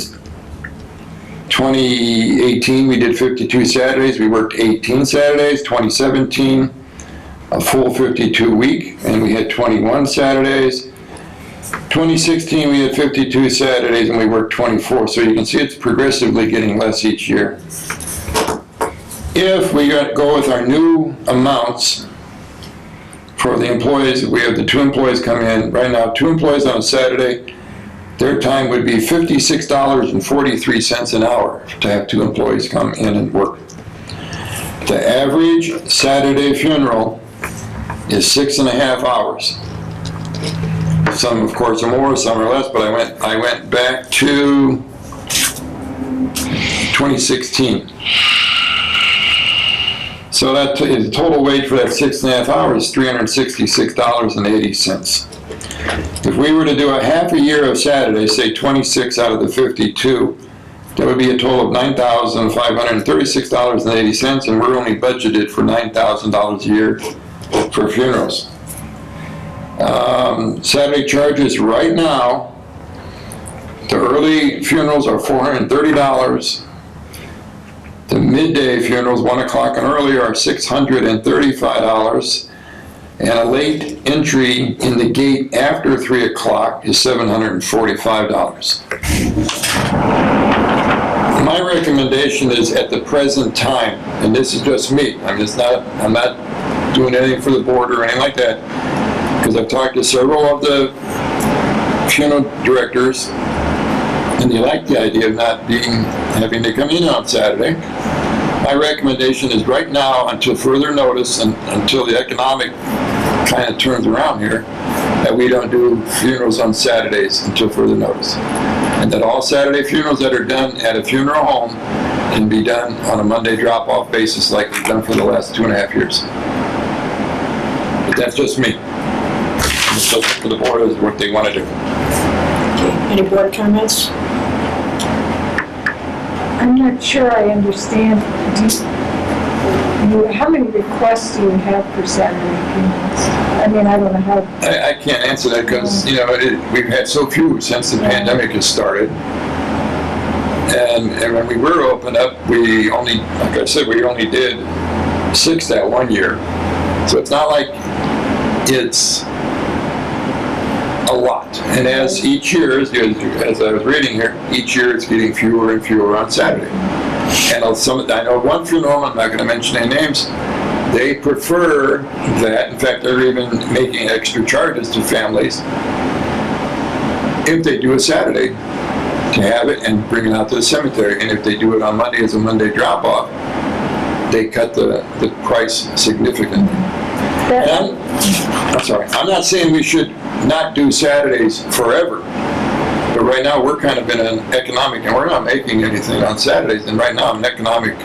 2018, we did 52 Saturdays, we worked 18 Saturdays. 2017, a full 52 week, and we had 21 Saturdays. 2016, we had 52 Saturdays, and we worked 24. So you can see it's progressively getting less each year. If we go with our new amounts for the employees, we have the 2 employees come in. Right now, 2 employees on a Saturday, their time would be $56.43 an hour to have 2 employees come in and work. The average Saturday funeral is 6.5 hours. Some, of course, are more, some are less, but I went back to 2016. So that the total wage for that 6.5 hours is $366.80. If we were to do a half a year of Saturdays, say 26 out of the 52, that would be a total of $9,536.80, and we're only budgeted for $9,000 a year for funerals. Saturday charges right now, the early funerals are $430. The midday funerals, 1 o'clock and earlier, are $635. And a late entry in the gate after 3 o'clock is $745. My recommendation is at the present time, and this is just me, I'm not doing anything for the board or anything like that, because I've talked to several of the funeral directors, and they like the idea of not having to come in on Saturday. My recommendation is right now, until further notice and until the economic kind of turns around here, that we don't do funerals on Saturdays until further notice. And that all Saturday funerals that are done at a funeral home can be done on a Monday drop-off basis like we've done for the last 2.5 years. But that's just me. It's just for the board is what they want to do. Okay, any board comments? I'm not sure I understand. How many requests do you have for Saturday funerals? I mean, I don't know how. I can't answer that because, we've had so few since the pandemic has started. And when we were opened up, we only, like I said, we only did 6 that one year. So it's not like it's a lot. And as each year, as I was reading here, each year it's getting fewer and fewer on Saturday. And I know one funeral home, I'm not going to mention any names, they prefer that. In fact, they're even making extra charges to families if they do a Saturday to have it and bring it out to the cemetery. And if they do it on Monday as a Monday drop-off, they cut the price significantly. And I'm not saying we should not do Saturdays forever. But right now, we're kind of in an economic, and we're not making anything on Saturdays, and right now, an economic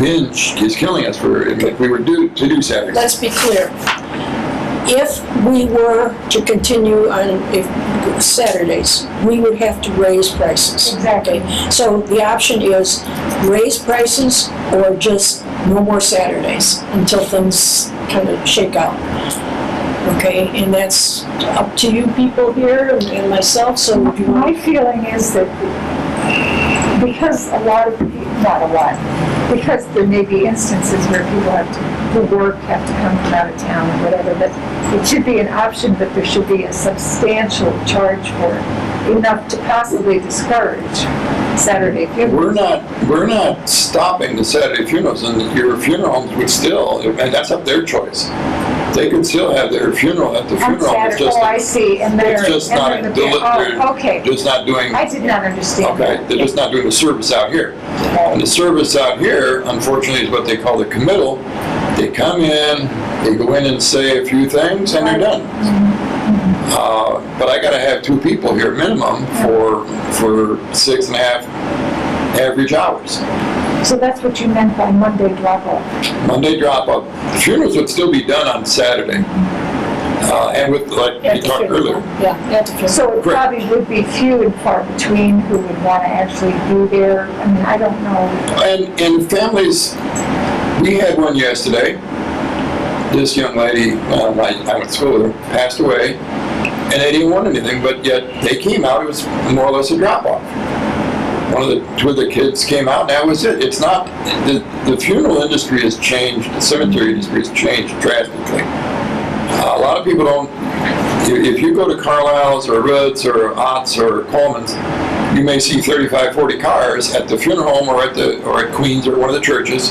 binge is killing us if we were to do Saturdays. Let's be clear. If we were to continue on Saturdays, we would have to raise prices. Exactly. Okay? So the option is raise prices or just no more Saturdays until things kind of shake out. Okay, and that's up to you people here and myself, so if you My want. feeling is that because a lot of people, not a lot, because there may be instances where people who work have to come from out of town or whatever, but it should be an option, but there should be a substantial charge for it, enough to possibly discourage Saturday funerals. We're not stopping the Saturday funerals, and your funeral homes would still, and that's up their choice. They could still have their funeral at the On funeral home. It's Saturday, just, oh, I see, and they're. it's just and not, they're- they're oh, okay, just not doing, I did not understand okay, that. they're just not doing the service out here. And the service out here, unfortunately, is what they call the committal. They come in, they go in and say a few things, and they're done. But I gotta have 2 people here minimum for 6.5 average hours. So that's what you meant by Monday drop-off. Monday drop-off. Funerals would still be done on Saturday. And with, like At we the talked funeral. earlier. Yeah, at the funeral. So it Correct. probably would be few and far between who would want to actually be there. I mean, I don't know. And families, we had one yesterday. This young lady, I went to school with her, passed away, and they didn't want anything, but yet they came out. It was more or less a drop-off. 2 of the kids came out, and that was it. It's not, the funeral industry has changed, the cemetery industry has changed drastically. A lot of people don't, if you go to Carlisle's or Roods or Ott's or Coleman's, you may see 35, 40 cars at the funeral home or at Queens or one of the churches.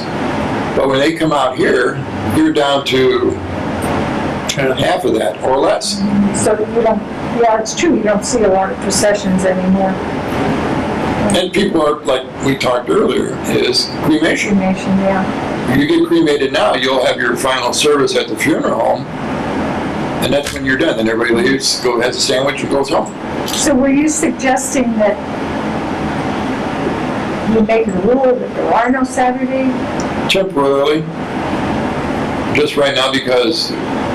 But when they come out here, you're down to half of that or less. So you don't, yeah, it's true, you don't see a lot of processions anymore. And people are, like we talked earlier, is cremation. Cremation, yeah. If you get cremated now, you'll have your final service at the funeral home, and that's when you're done. Then everybody leaves, has a sandwich, and goes home. So were you suggesting that you make it a rule that there are no Saturday? Temporarily, just right now, because,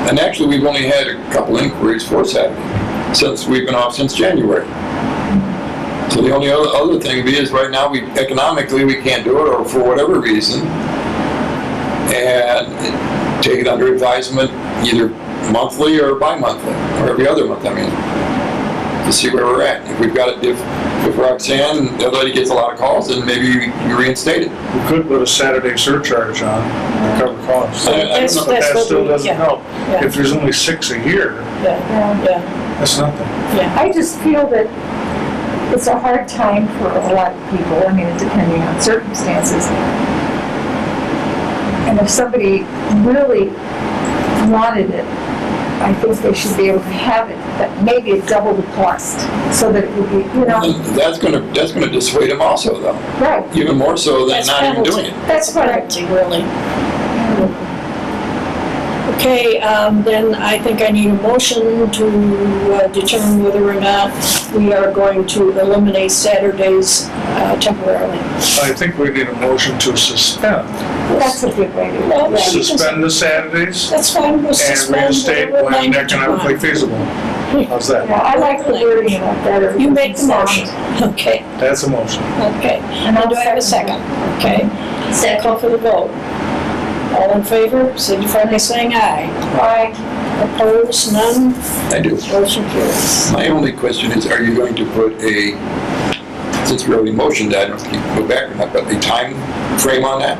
and actually we've only had a couple inquiries for Saturday, since we've been off since January. So the only other thing is right now, economically we can't do it, or for whatever reason, and take it under advisement either monthly or bi-monthly, or every other month, I mean, to see where we're at. If we've got it, if Roxanne, the lady gets a lot of calls, then maybe you reinstate it. We could put a Saturday surcharge on to cover costs. I don't know. That's But what that still we- doesn't yeah. help. Yeah. If there's only 6 a year, Yeah, yeah, that's nothing. I just feel that it's a hard time for a lot of people, I mean, depending on circumstances. And if somebody really wanted it, I think they should be able to have it, but maybe at double the cost, so that it would be, And that's gonna dissuade them also, though. right. Even more so than That's not even penalty. doing it. That's what I, penalty, really. Okay, then I think I need a motion to determine whether or not we are going to eliminate Saturdays temporarily. I think we need a motion to suspend. that's a good way to do it. Well, Yeah. Suspend the Saturdays That's fine, we'll and suspend reinstate whatever when language you economically want. feasible. How's that? Yeah, I like the wording of that better. You make the motion, okay, That's a motion. okay. And I'll Do I have a second? Okay, call for the vote. All in favor, signify by saying aye. Aye. Opposed, none, I do. motion carries. My only question is, are you going to put since we already motioned that, I don't know if you can go back or not, but a time frame on that?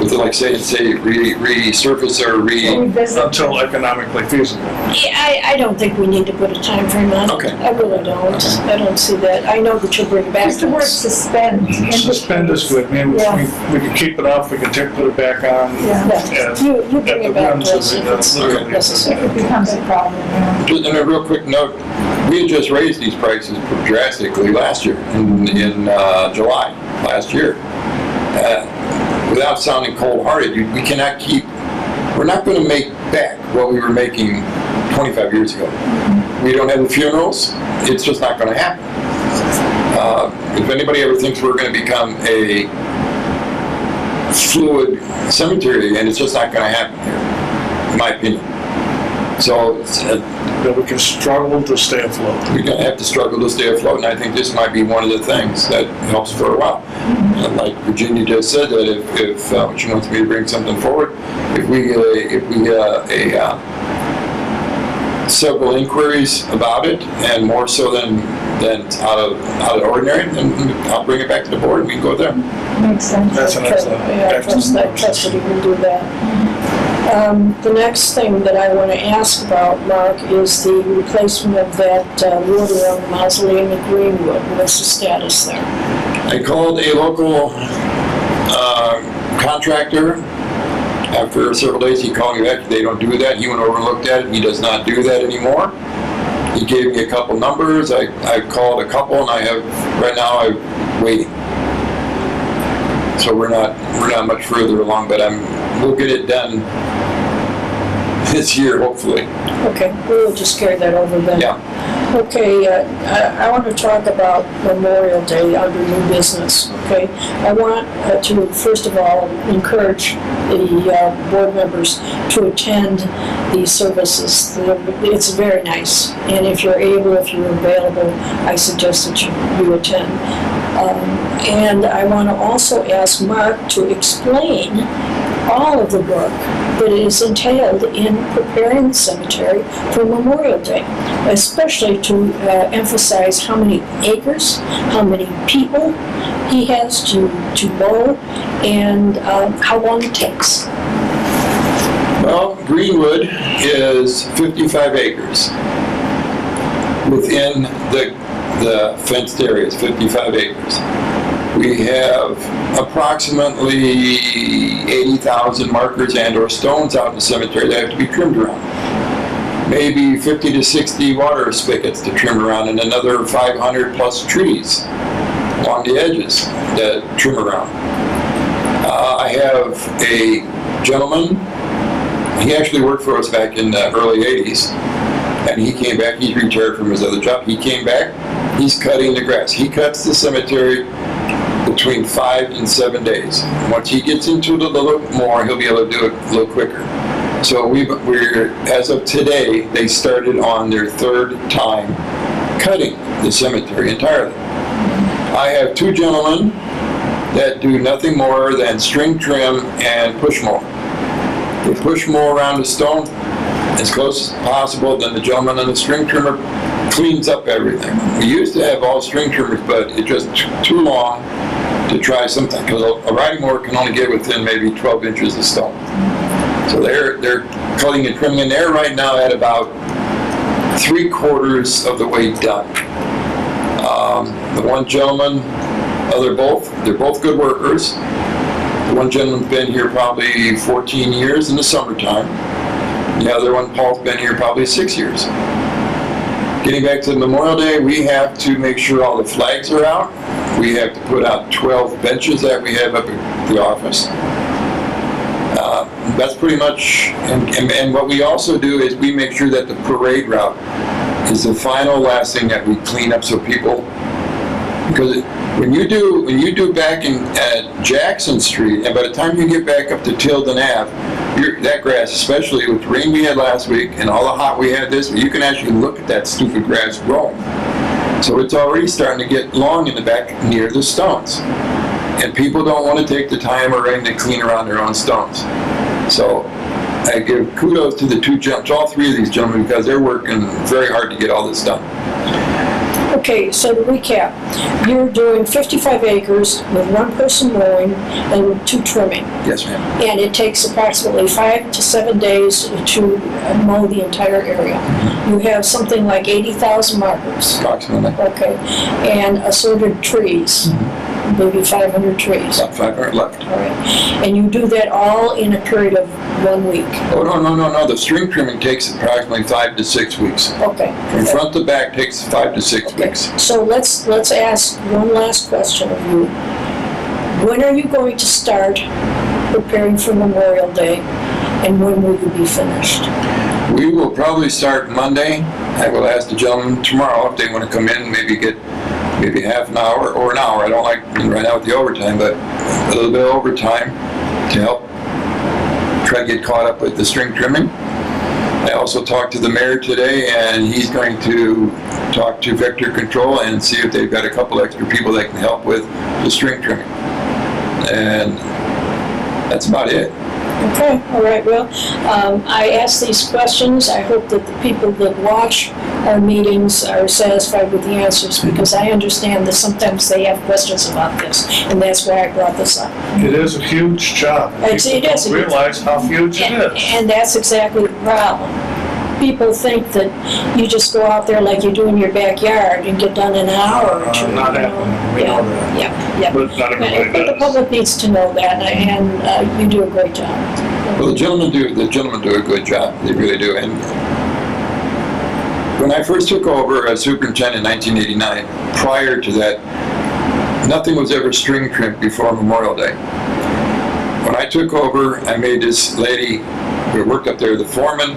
With it, like say resurface or Revisit. Until economically feasible. Yeah, I don't think we need to put a time frame on it. Okay. I really don't. I don't see that. I know that you'll bring it back Just the to word us. suspend. Suspend is good. I mean, Yeah. we can keep it off, we can put it back on. Yeah. Yeah, at- you at bring the it back whims to of us the- if it's literally. necessary. It becomes a problem, yeah. Just in a real quick note, we had just raised these prices drastically last year, in July last year. Without sounding cold-hearted, we cannot we're not going to make back what we were making 25 years ago. We don't have the funerals, it's just not going to happen. If anybody ever thinks we're going to become a fluid cemetery, and it's just not gonna happen here, in my opinion. So, That we can struggle to stay afloat. we're gonna have to struggle to stay afloat, and I think this might be one of the things that helps for a while. And like Virginia just said, that if she wants me to bring something forward, if we get several inquiries about it, and more so than out of the ordinary, then I'll bring it back to the board and we can go there. Makes sense. That's an excellent. Yeah, trust that you can do that. The next thing that I want to ask about, Mark, is the replacement of that wood around the mausoleum in Greenwood. What's the status there? I called a local contractor. After several days, he called me back. They don't do that. He went over and looked at it. He does not do that anymore. He gave me a couple numbers. I called a couple, and I'm waiting. So we're not much further along, but we'll get it done this year, hopefully. Okay, we'll just carry that over then. Yeah. Okay, I want to talk about Memorial Day under new business, okay? I want to, first of all, encourage the board members to attend these services. It's very nice, and if you're available, I suggest that you attend. And I want to also ask Mark to explain all of the work that is entailed in preparing the cemetery for Memorial Day, especially to emphasize how many acres, how many people he has to mow, and how long it takes. Well, Greenwood is 55 acres. Within the fenced areas, 55 acres. We have approximately 80,000 markers and or stones out in the cemetery that have to be trimmed around. Maybe 50 to 60 water spigots to trim around, and another 500 plus trees along the edges that trim around. I have a gentleman, he actually worked for us back in the early 80s, and he came back, he's retired from his other job, he came back, he's cutting the grass. He cuts the cemetery between 5 and 7 days. Once he gets into it a little more, he'll be able to do it a little quicker. So we're as of today, they started on their third time cutting the cemetery entirely. I have two gentlemen that do nothing more than string trim and push mow. They push mow around the stone as close as possible, then the gentleman on the string trimmer cleans up everything. We used to have all string trimmers, but it just took too long to try something, because a riding mower can only get within maybe 12 inches of stone. So they're cutting and trimming, and they're right now at about 3/4 of the way done. The one gentleman, they're both good workers. The one gentleman's been here probably 14 years in the summertime. The other one, Paul's been here probably 6 years. Getting back to Memorial Day, we have to make sure all the flags are out. We have to put out 12 benches that we have up at the office. That's pretty much, and what we also do is we make sure that the parade route is the final last thing that we clean up, so people, because when you do back at Jackson Street, and by the time you get back up to Tilden Ave, that grass, especially with the rain we had last week and all the hot we had this week, you can actually look at that stupid grass growing. So it's already starting to get long in the back near the stones. And people don't want to take the time or rain to clean around their own stones. So I give kudos to all three of these gentlemen, because they're working very hard to get all this done. Okay, so to recap, you're doing 55 acres with one person mowing and two trimming. Yes, ma'am. And it takes approximately 5 to 7 days to mow the entire area. You have something like 80,000 markers. Approximately. Okay, and assorted trees, maybe 500 trees. About 500 left. All right, and you do that all in a period of 1 week. Oh, no. The string trimming takes approximately 5 to 6 weeks. Okay. From front to back takes 5 to 6 Okay. weeks. So let's ask one last question of you. When are you going to start preparing for Memorial Day, and when will you be finished? We will probably start Monday. I will ask the gentlemen tomorrow if they want to come in, maybe get half an hour or an hour. I don't like right now with the overtime, but a little bit of overtime. to help try to get caught up with the string trimming. I also talked to the mayor today, and he's going to talk to Vector Control and see if they've got a couple extra people that can help with the string trimming. And that's about it. Okay, all right, well, I asked these questions. I hope that the people that watch our meetings are satisfied with the answers, because I understand that sometimes they have questions about this, and that's why I brought this up. It is a huge job. It People is. don't realize how huge it is. And that's exactly the problem. People think that you just go out there like you do in your backyard and get done in an hour or two. Not you know? happening. We know that. Yeah. But not everybody But the does. public needs to know that, and you do a great job. Well, the gentlemen do a good job. They really do. And when I first took over as superintendent in 1989, prior to that, nothing was ever string trimmed before Memorial Day. When I took over, I made this lady who worked up there, the foreman,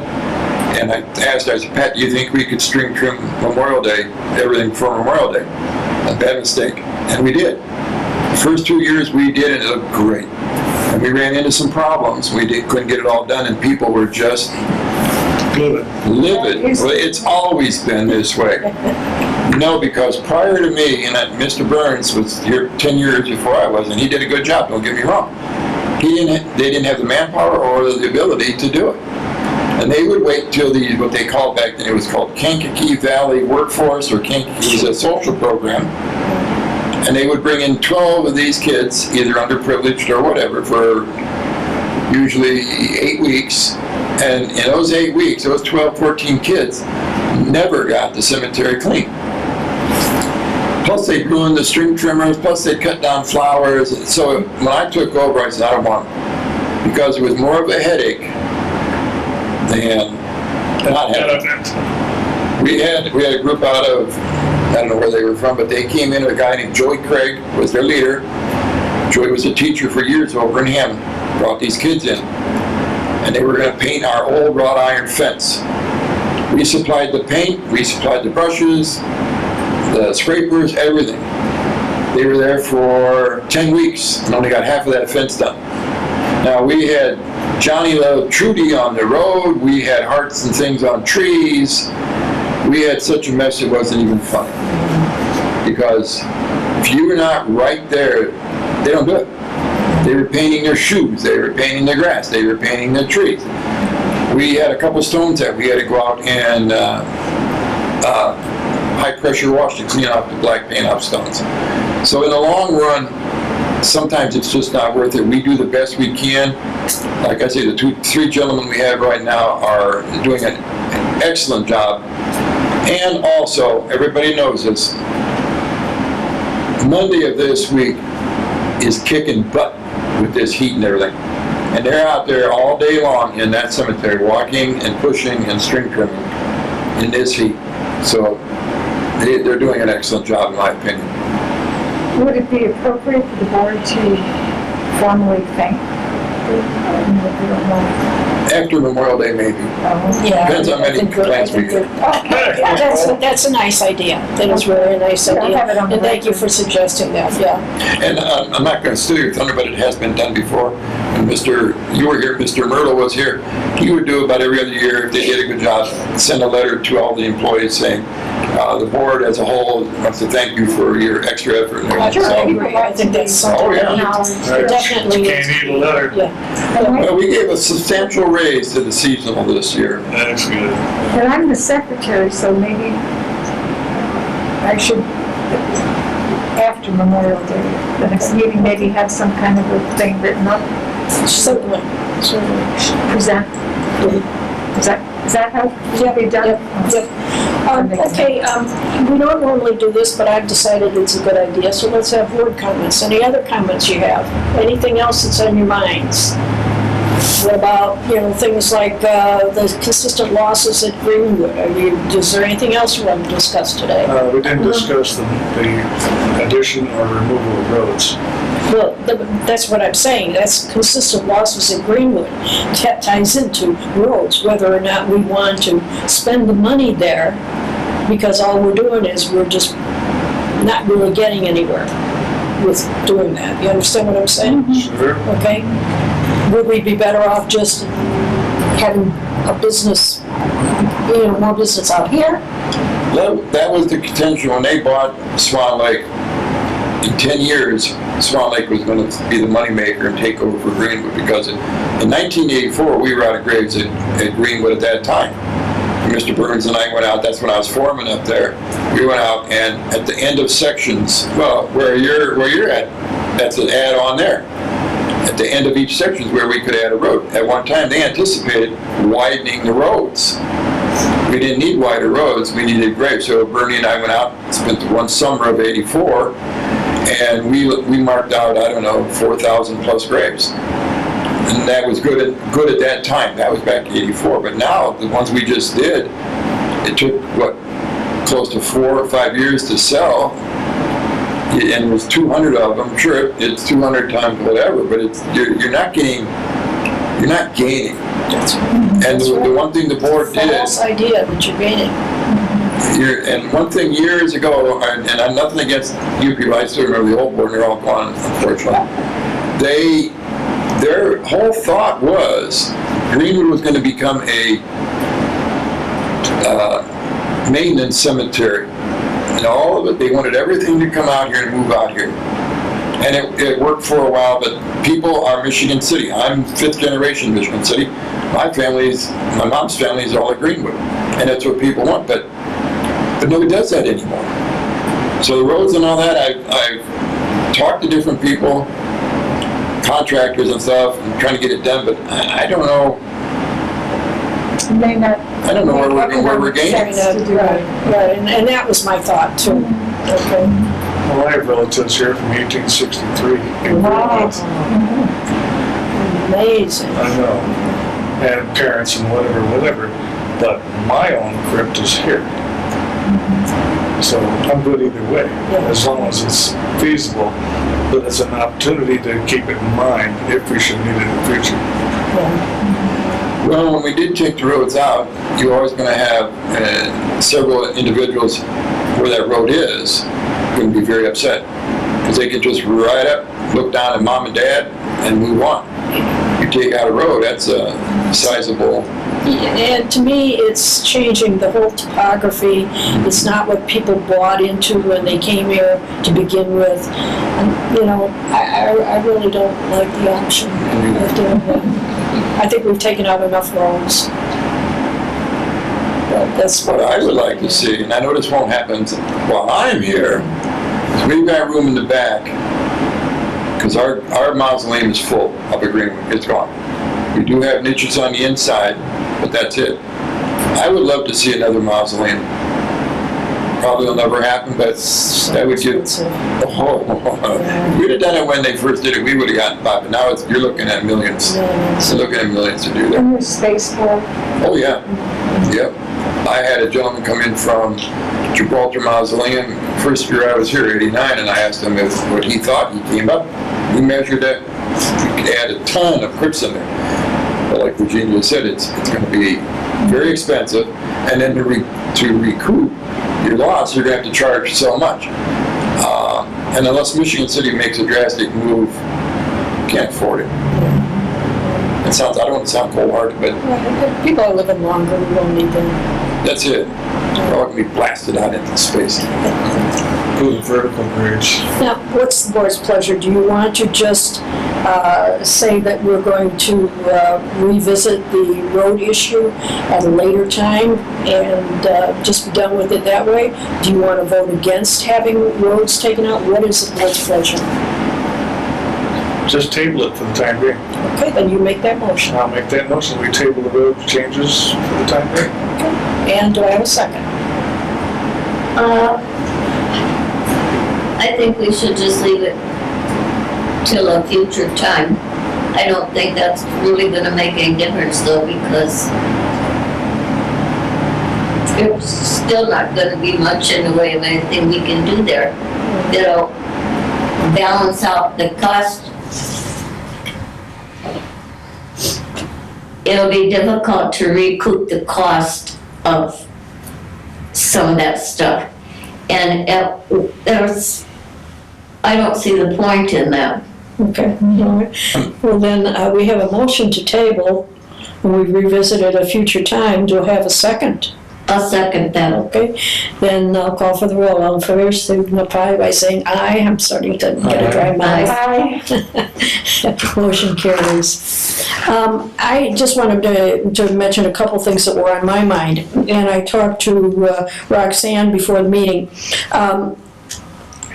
and I asked her, I said, Pat, do you think we could string trim Memorial Day, everything for Memorial Day? A bad mistake. And we did. The first 2 years we did, and it looked great. And we ran into some problems. Couldn't get it all done, and people were just livid. Well, it's always been this way. No, because prior to me, and Mr. Burns was here 10 years before I was, and he did a good job, don't get me wrong. They didn't have the manpower or the ability to do it. And they would wait till what they called back then, it was called Kankakee Valley Workforce, or Kankakee was a social program. And they would bring in 12 of these kids, either underprivileged or whatever, for usually 8 weeks. And in those 8 weeks, those 12, 14 kids never got the cemetery clean. Plus they ruined the string trimmers, plus they cut down flowers. So when I took over, I said, I don't want it. Because it was more of a headache than not having it. We had a group out of, I don't know where they were from, but they came in with a guy named Joey Craig, was their leader. Joey was a teacher for years over in Hammond, brought these kids in. And they were going to paint our old wrought iron fence. We supplied the paint, we supplied the brushes, the scrapers, everything. They were there for 10 weeks and only got half of that fence done. Now we had Johnny Love Trudy on the road, we had hearts and things on trees. We had such a mess it wasn't even funny. Because if you were not right there, they don't do it. They were painting their shoes, they were painting the grass, they were painting the trees. We had a couple stones that we had to go out and high pressure wash to clean off the black paint off stones. So in the long run, sometimes it's just not worth it. We do the best we can. Like I say, the three gentlemen we have right now are doing an excellent job. And also, everybody knows this, Monday of this week is kicking butt with this heat and everything. And they're out there all day long in that cemetery, walking and pushing and string trimming in this heat. So they're doing an excellent job, in my opinion. Would it be appropriate for the board to formally thank After Memorial Day, maybe. Yeah. Depends how many plants we get. That's a nice idea. That is really a nice idea. And thank you for suggesting that, yeah. And I'm not going to steal your thunder, but it has been done before. And you were here, Mr. Myrtle was here. He would do about every other year, if they did a good job, send a letter to all the employees saying, the board as a whole wants to thank you for your extra effort. I agree. I think that's something Oh, yeah. that definitely Can't is. eat a letter. Yeah. Well, we gave a substantial raise to the seasonal this year. That's good. And I'm the secretary, so maybe I should, after Memorial Day, the next meeting, maybe have some kind of a thing written up, Certainly. present. Is that how it should be done? Yep. Okay, we don't normally do this, but I've decided it's a good idea, so let's have board comments. Any other comments you have? Anything else that's on your minds? What about, things like the consistent losses at Greenwood? Is there anything else you want to discuss today? We didn't discuss the addition or removal of roads. Well, that's what I'm saying. That's consistent losses at Greenwood. That ties into roads, whether or not we want to spend the money there, because all we're doing is we're just not really getting anywhere with doing that. You understand what I'm saying? Sure. Okay? would we be better off just having a business, more business out here? That was the contention when they bought Swan Lake. In 10 years, Swan Lake was going to be the moneymaker and take over for Greenwood, because in 1984, we were out of graves at Greenwood at that time. And Mr. Burns and I went out, that's when I was foreman up there. We went out, and at the end of sections, well, where you're at, that's an add-on there. At the end of each section is where we could add a road. At one time, they anticipated widening the roads. We didn't need wider roads, we needed graves. So Bernie and I went out, spent the one summer of '84, and we marked out, 4,000 plus graves. And that was good at that time. That was back in '84. But now, the ones we just did, it took, close to 4 or 5 years to sell. And it was 200 of them. Sure, it's 200 times whatever, but you're not gaining. That's right. And the one thing the board did. False idea that you're gaining. And one thing years ago, and I'm nothing against you people, I still remember the old board, and they're all gone, unfortunately. Their whole thought was Greenwood was going to become a maintenance cemetery. And all of it, they wanted everything to come out here and move out here. And it worked for a while, but people are Michigan City. I'm 5th generation Michigan City. My mom's family is all at Greenwood. And that's what people want, but nobody does that anymore. So the roads and all that, I've talked to different people, contractors and stuff, and trying to get it done, but I don't know. I don't know where we're gaining. Right, and that was my thought too. Okay. Well, I have relatives here from 1863. Wow. Amazing. I know. And parents and whatever. But my own crypt is here. So I'm good either way, as long as it's feasible. But it's an opportunity to keep it in mind if we should need it in the future. Well, when we did take the roads out, you're always going to have several individuals where that road is going to be very upset, because they can just ride up, look down at mom and dad, and move on. You take out a road, that's a sizable. And to me, it's changing the whole topography. It's not what people bought into when they came here to begin with. And, I really don't like the option of doing that. I think we've taken out enough roads. That's what I would like to see, and I know this won't happen while I'm here, is we've got room in the back, because our mausoleum is full up at Greenwood. It's gone. We do have niches on the inside, but that's it. I would love to see another mausoleum. Probably will never happen, but that would give. If we'd have done it when they first did it, we would have gotten by. But now you're looking at millions. You're looking at millions to do that. And there's space for. Oh yeah. Yep. I had a gentleman come in from Gibraltar Mausoleum. First year I was here, '89, and I asked him what he thought. He came up. We measured it. We could add a ton of crypts in there. But like Virginia said, it's going to be very expensive, and then to recoup your loss, you're going to have to charge so much. And unless Michigan City makes a drastic move, you can't afford it. I don't want to sound cold-hearted, but people are living longer. We don't need them. That's it. We're all going to be blasted out into space. Go to vertical grades. Now, what's the board's pleasure? Do you want to just say that we're going to revisit the road issue at a later time and just be done with it that way? Do you want to vote against having roads taken out? What is the board's pleasure? Just table it for the time being. Okay, then you make that motion. I'll make that motion. We table the road changes for the time being. Okay. And do I have a second? I think we should just leave it till a future time. I don't think that's really gonna make any difference though, because it's still not gonna be much in the way of anything we can do there. It'll balance out the cost. It'll be difficult to recoup the cost of some of that stuff. And I don't see the point in that. Okay, all right. Well, then, we have a motion to table, and we revisit at a future time. Do I have a second? I'll second that. Okay, then I'll call for the roll. All in favor, signify by saying aye. I'm starting to get a dry mouth. Motion carries. I just wanted to mention a couple things that were on my mind, and I talked to Roxanne before the meeting.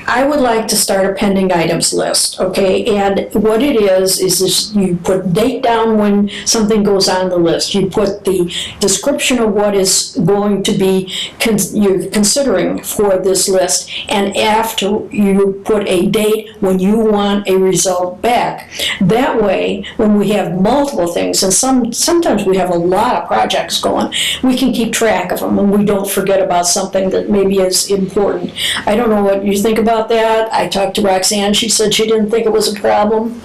I would like to start a pending items list, okay? And what it is this, you put date down when something goes on the list. You put the description of what is going to be you're considering for this list, and after you put a date when you want a result back. That way, when we have multiple things, and sometimes we have a lot of projects going, we can keep track of them and we don't forget about something that maybe is important. I don't know what you think about that. I talked to Roxanne. She said she didn't think it was a problem.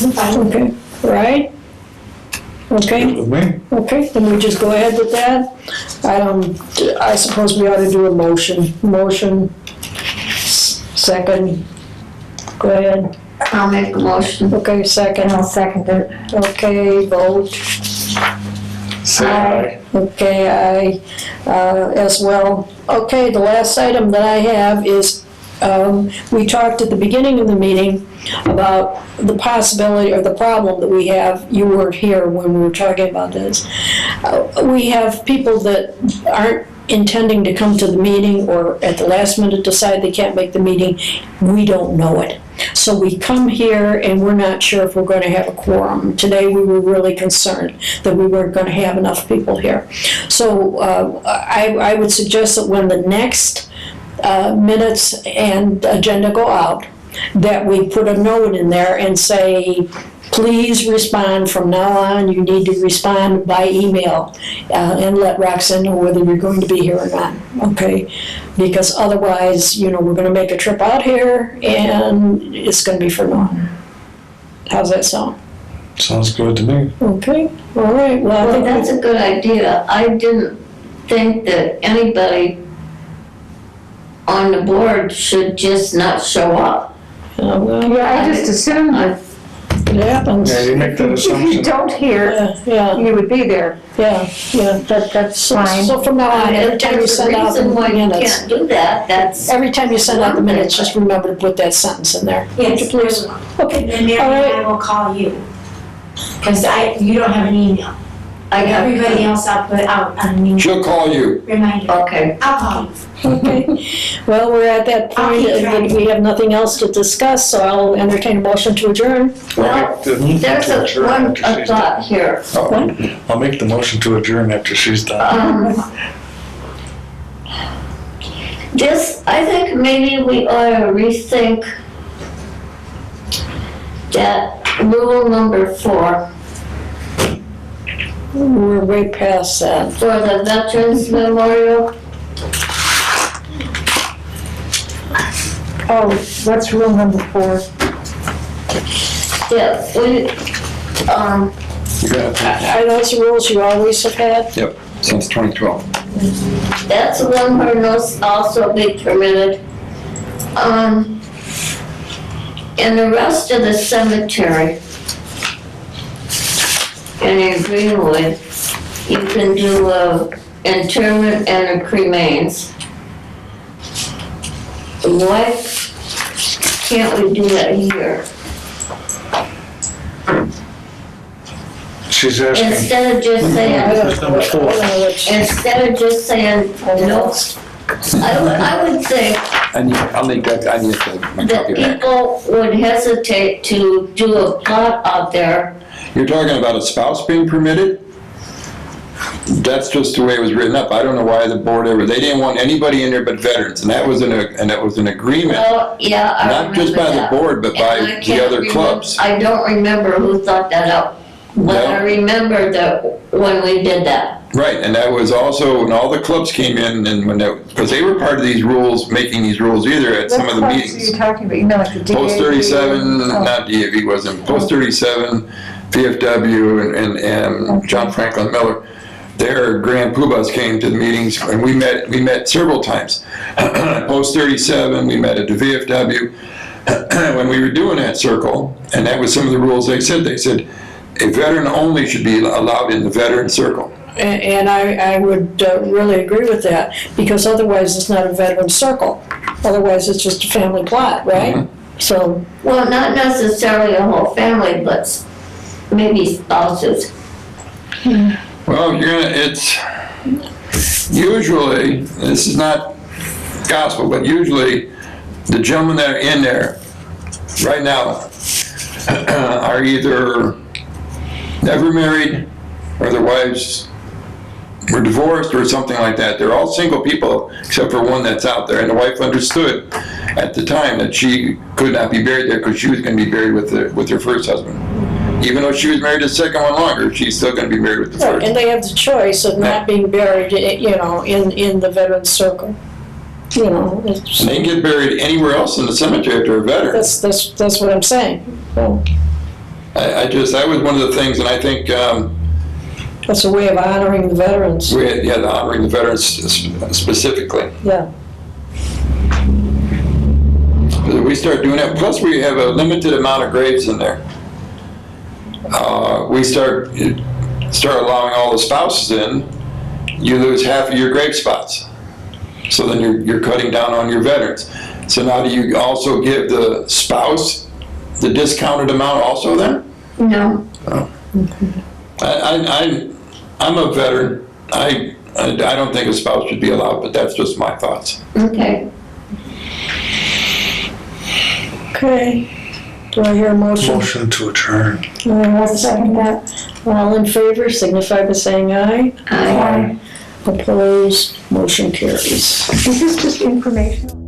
Okay, right? Okay. With me. Okay, then we just go ahead with that. I suppose we ought to do a motion. Motion, second. Go ahead. I'll make a motion. Okay, second. I'll second it. Okay, vote. Say aye. Okay, aye, as well. Okay, the last item that I have is, we talked at the beginning of the meeting about the possibility or the problem that we have. You weren't here when we were talking about this. We have people that aren't intending to come to the meeting, or at the last minute decide they can't make the meeting. We don't know it. So we come here and we're not sure if we're going to have a quorum. Today we were really concerned that we weren't going to have enough people here. So I would suggest that when the next minutes and agenda go out, that we put a note in there and say, please respond from now on. You need to respond by email and let Roxanne know whether you're going to be here or not, okay? Because otherwise, we're going to make a trip out here and it's going to be for naught. How's that sound? Sounds good to me. Okay, all right. Well, I think That's a good idea. I didn't think that anybody on the board should just not show up. Yeah, I just assumed that it happens. Yeah, you make that if you assumption. don't hear, Yeah, you would be there. yeah. That's fine. So from now on, every time you There's a send out the reason why you minutes, can't do that. That's, every time you send out the minutes, just remember to put that sentence in there. Would you please? Okay, And Mary all and right. I will call you. Because you don't have an email. I got, Everybody else I'll put out on an email She'll call you. reminder. okay. I'll call you. Okay, well, we're at that point, that we have nothing else to discuss, so I'll entertain a motion to adjourn. Well, there's a thought here. I'll make the motion to adjourn after she's done. I think maybe we ought to rethink that rule number 4 We're way past that. for the Veterans Memorial. Oh, what's rule number 4? Yeah, Are those the rules you always have had? Yep, since 2012. that's the one where those also be permitted. And the rest of the cemetery in Greenwood, you can do interment and a cremains. Why can't we do that here? She's asking, Instead of just I saying, don't know what- I don't know which- instead of just saying, no, I would think I need that, I need the that copy of that. people would hesitate to do a plot out there. You're talking about a spouse being permitted? That's just the way it was written up. I don't know why the board they didn't want anybody in there but veterans, and that was an agreement, Well, yeah, I not just remember by the that. board, but And by I the can't other remem- clubs. I don't remember who thought that up, but I No. remember that when we did that. Right, and that was also when all the clubs came in, and because they were part of these rules, making these rules either at some of the What clubs meetings. are you talking about? You know, like the DAV? Post 37, Oh. not DAV, wasn't, Post 37, VFW, and John Franklin Miller. Their grand poobahs came to the meetings, and we met several times. Post 37, we met at the VFW. when we were doing that circle, and that was some of the rules they said a veteran only should be allowed in the veteran circle. And I would really agree with that, because otherwise it's not a veteran circle. Otherwise, it's just a family plot, right? So, Well, not necessarily a whole family, but maybe spouses. Well, it's usually, this is not gospel, but usually the gentlemen that are in there right now are either never married or their wives were divorced or something like that. They're all single people except for one that's out there. And the wife understood at the time that she could not be buried there because she was going to be buried with her first husband. Even though she was married to the second one longer, she's still going to be married with the first. and they have the choice of not being buried, in the veteran circle. And they can get buried anywhere else in the cemetery if they're a veteran. That's what I'm saying. Well, that was one of the things, and I think, that's a way of honoring the veterans. honoring the veterans specifically. Yeah. We start doing that, plus we have a limited amount of graves in there. We start allowing all the spouses in, you lose half of your grave spots. So then you're cutting down on your veterans. So now do you also give the spouse the discounted amount also then? No. Oh. I'm a veteran. I don't think a spouse should be allowed, but that's just my thoughts. Okay. Okay. Do I hear a motion? Motion to adjourn. I'll second that. All in favor, signify by saying aye. Aye. Opposed, motion carries. Is this just informational?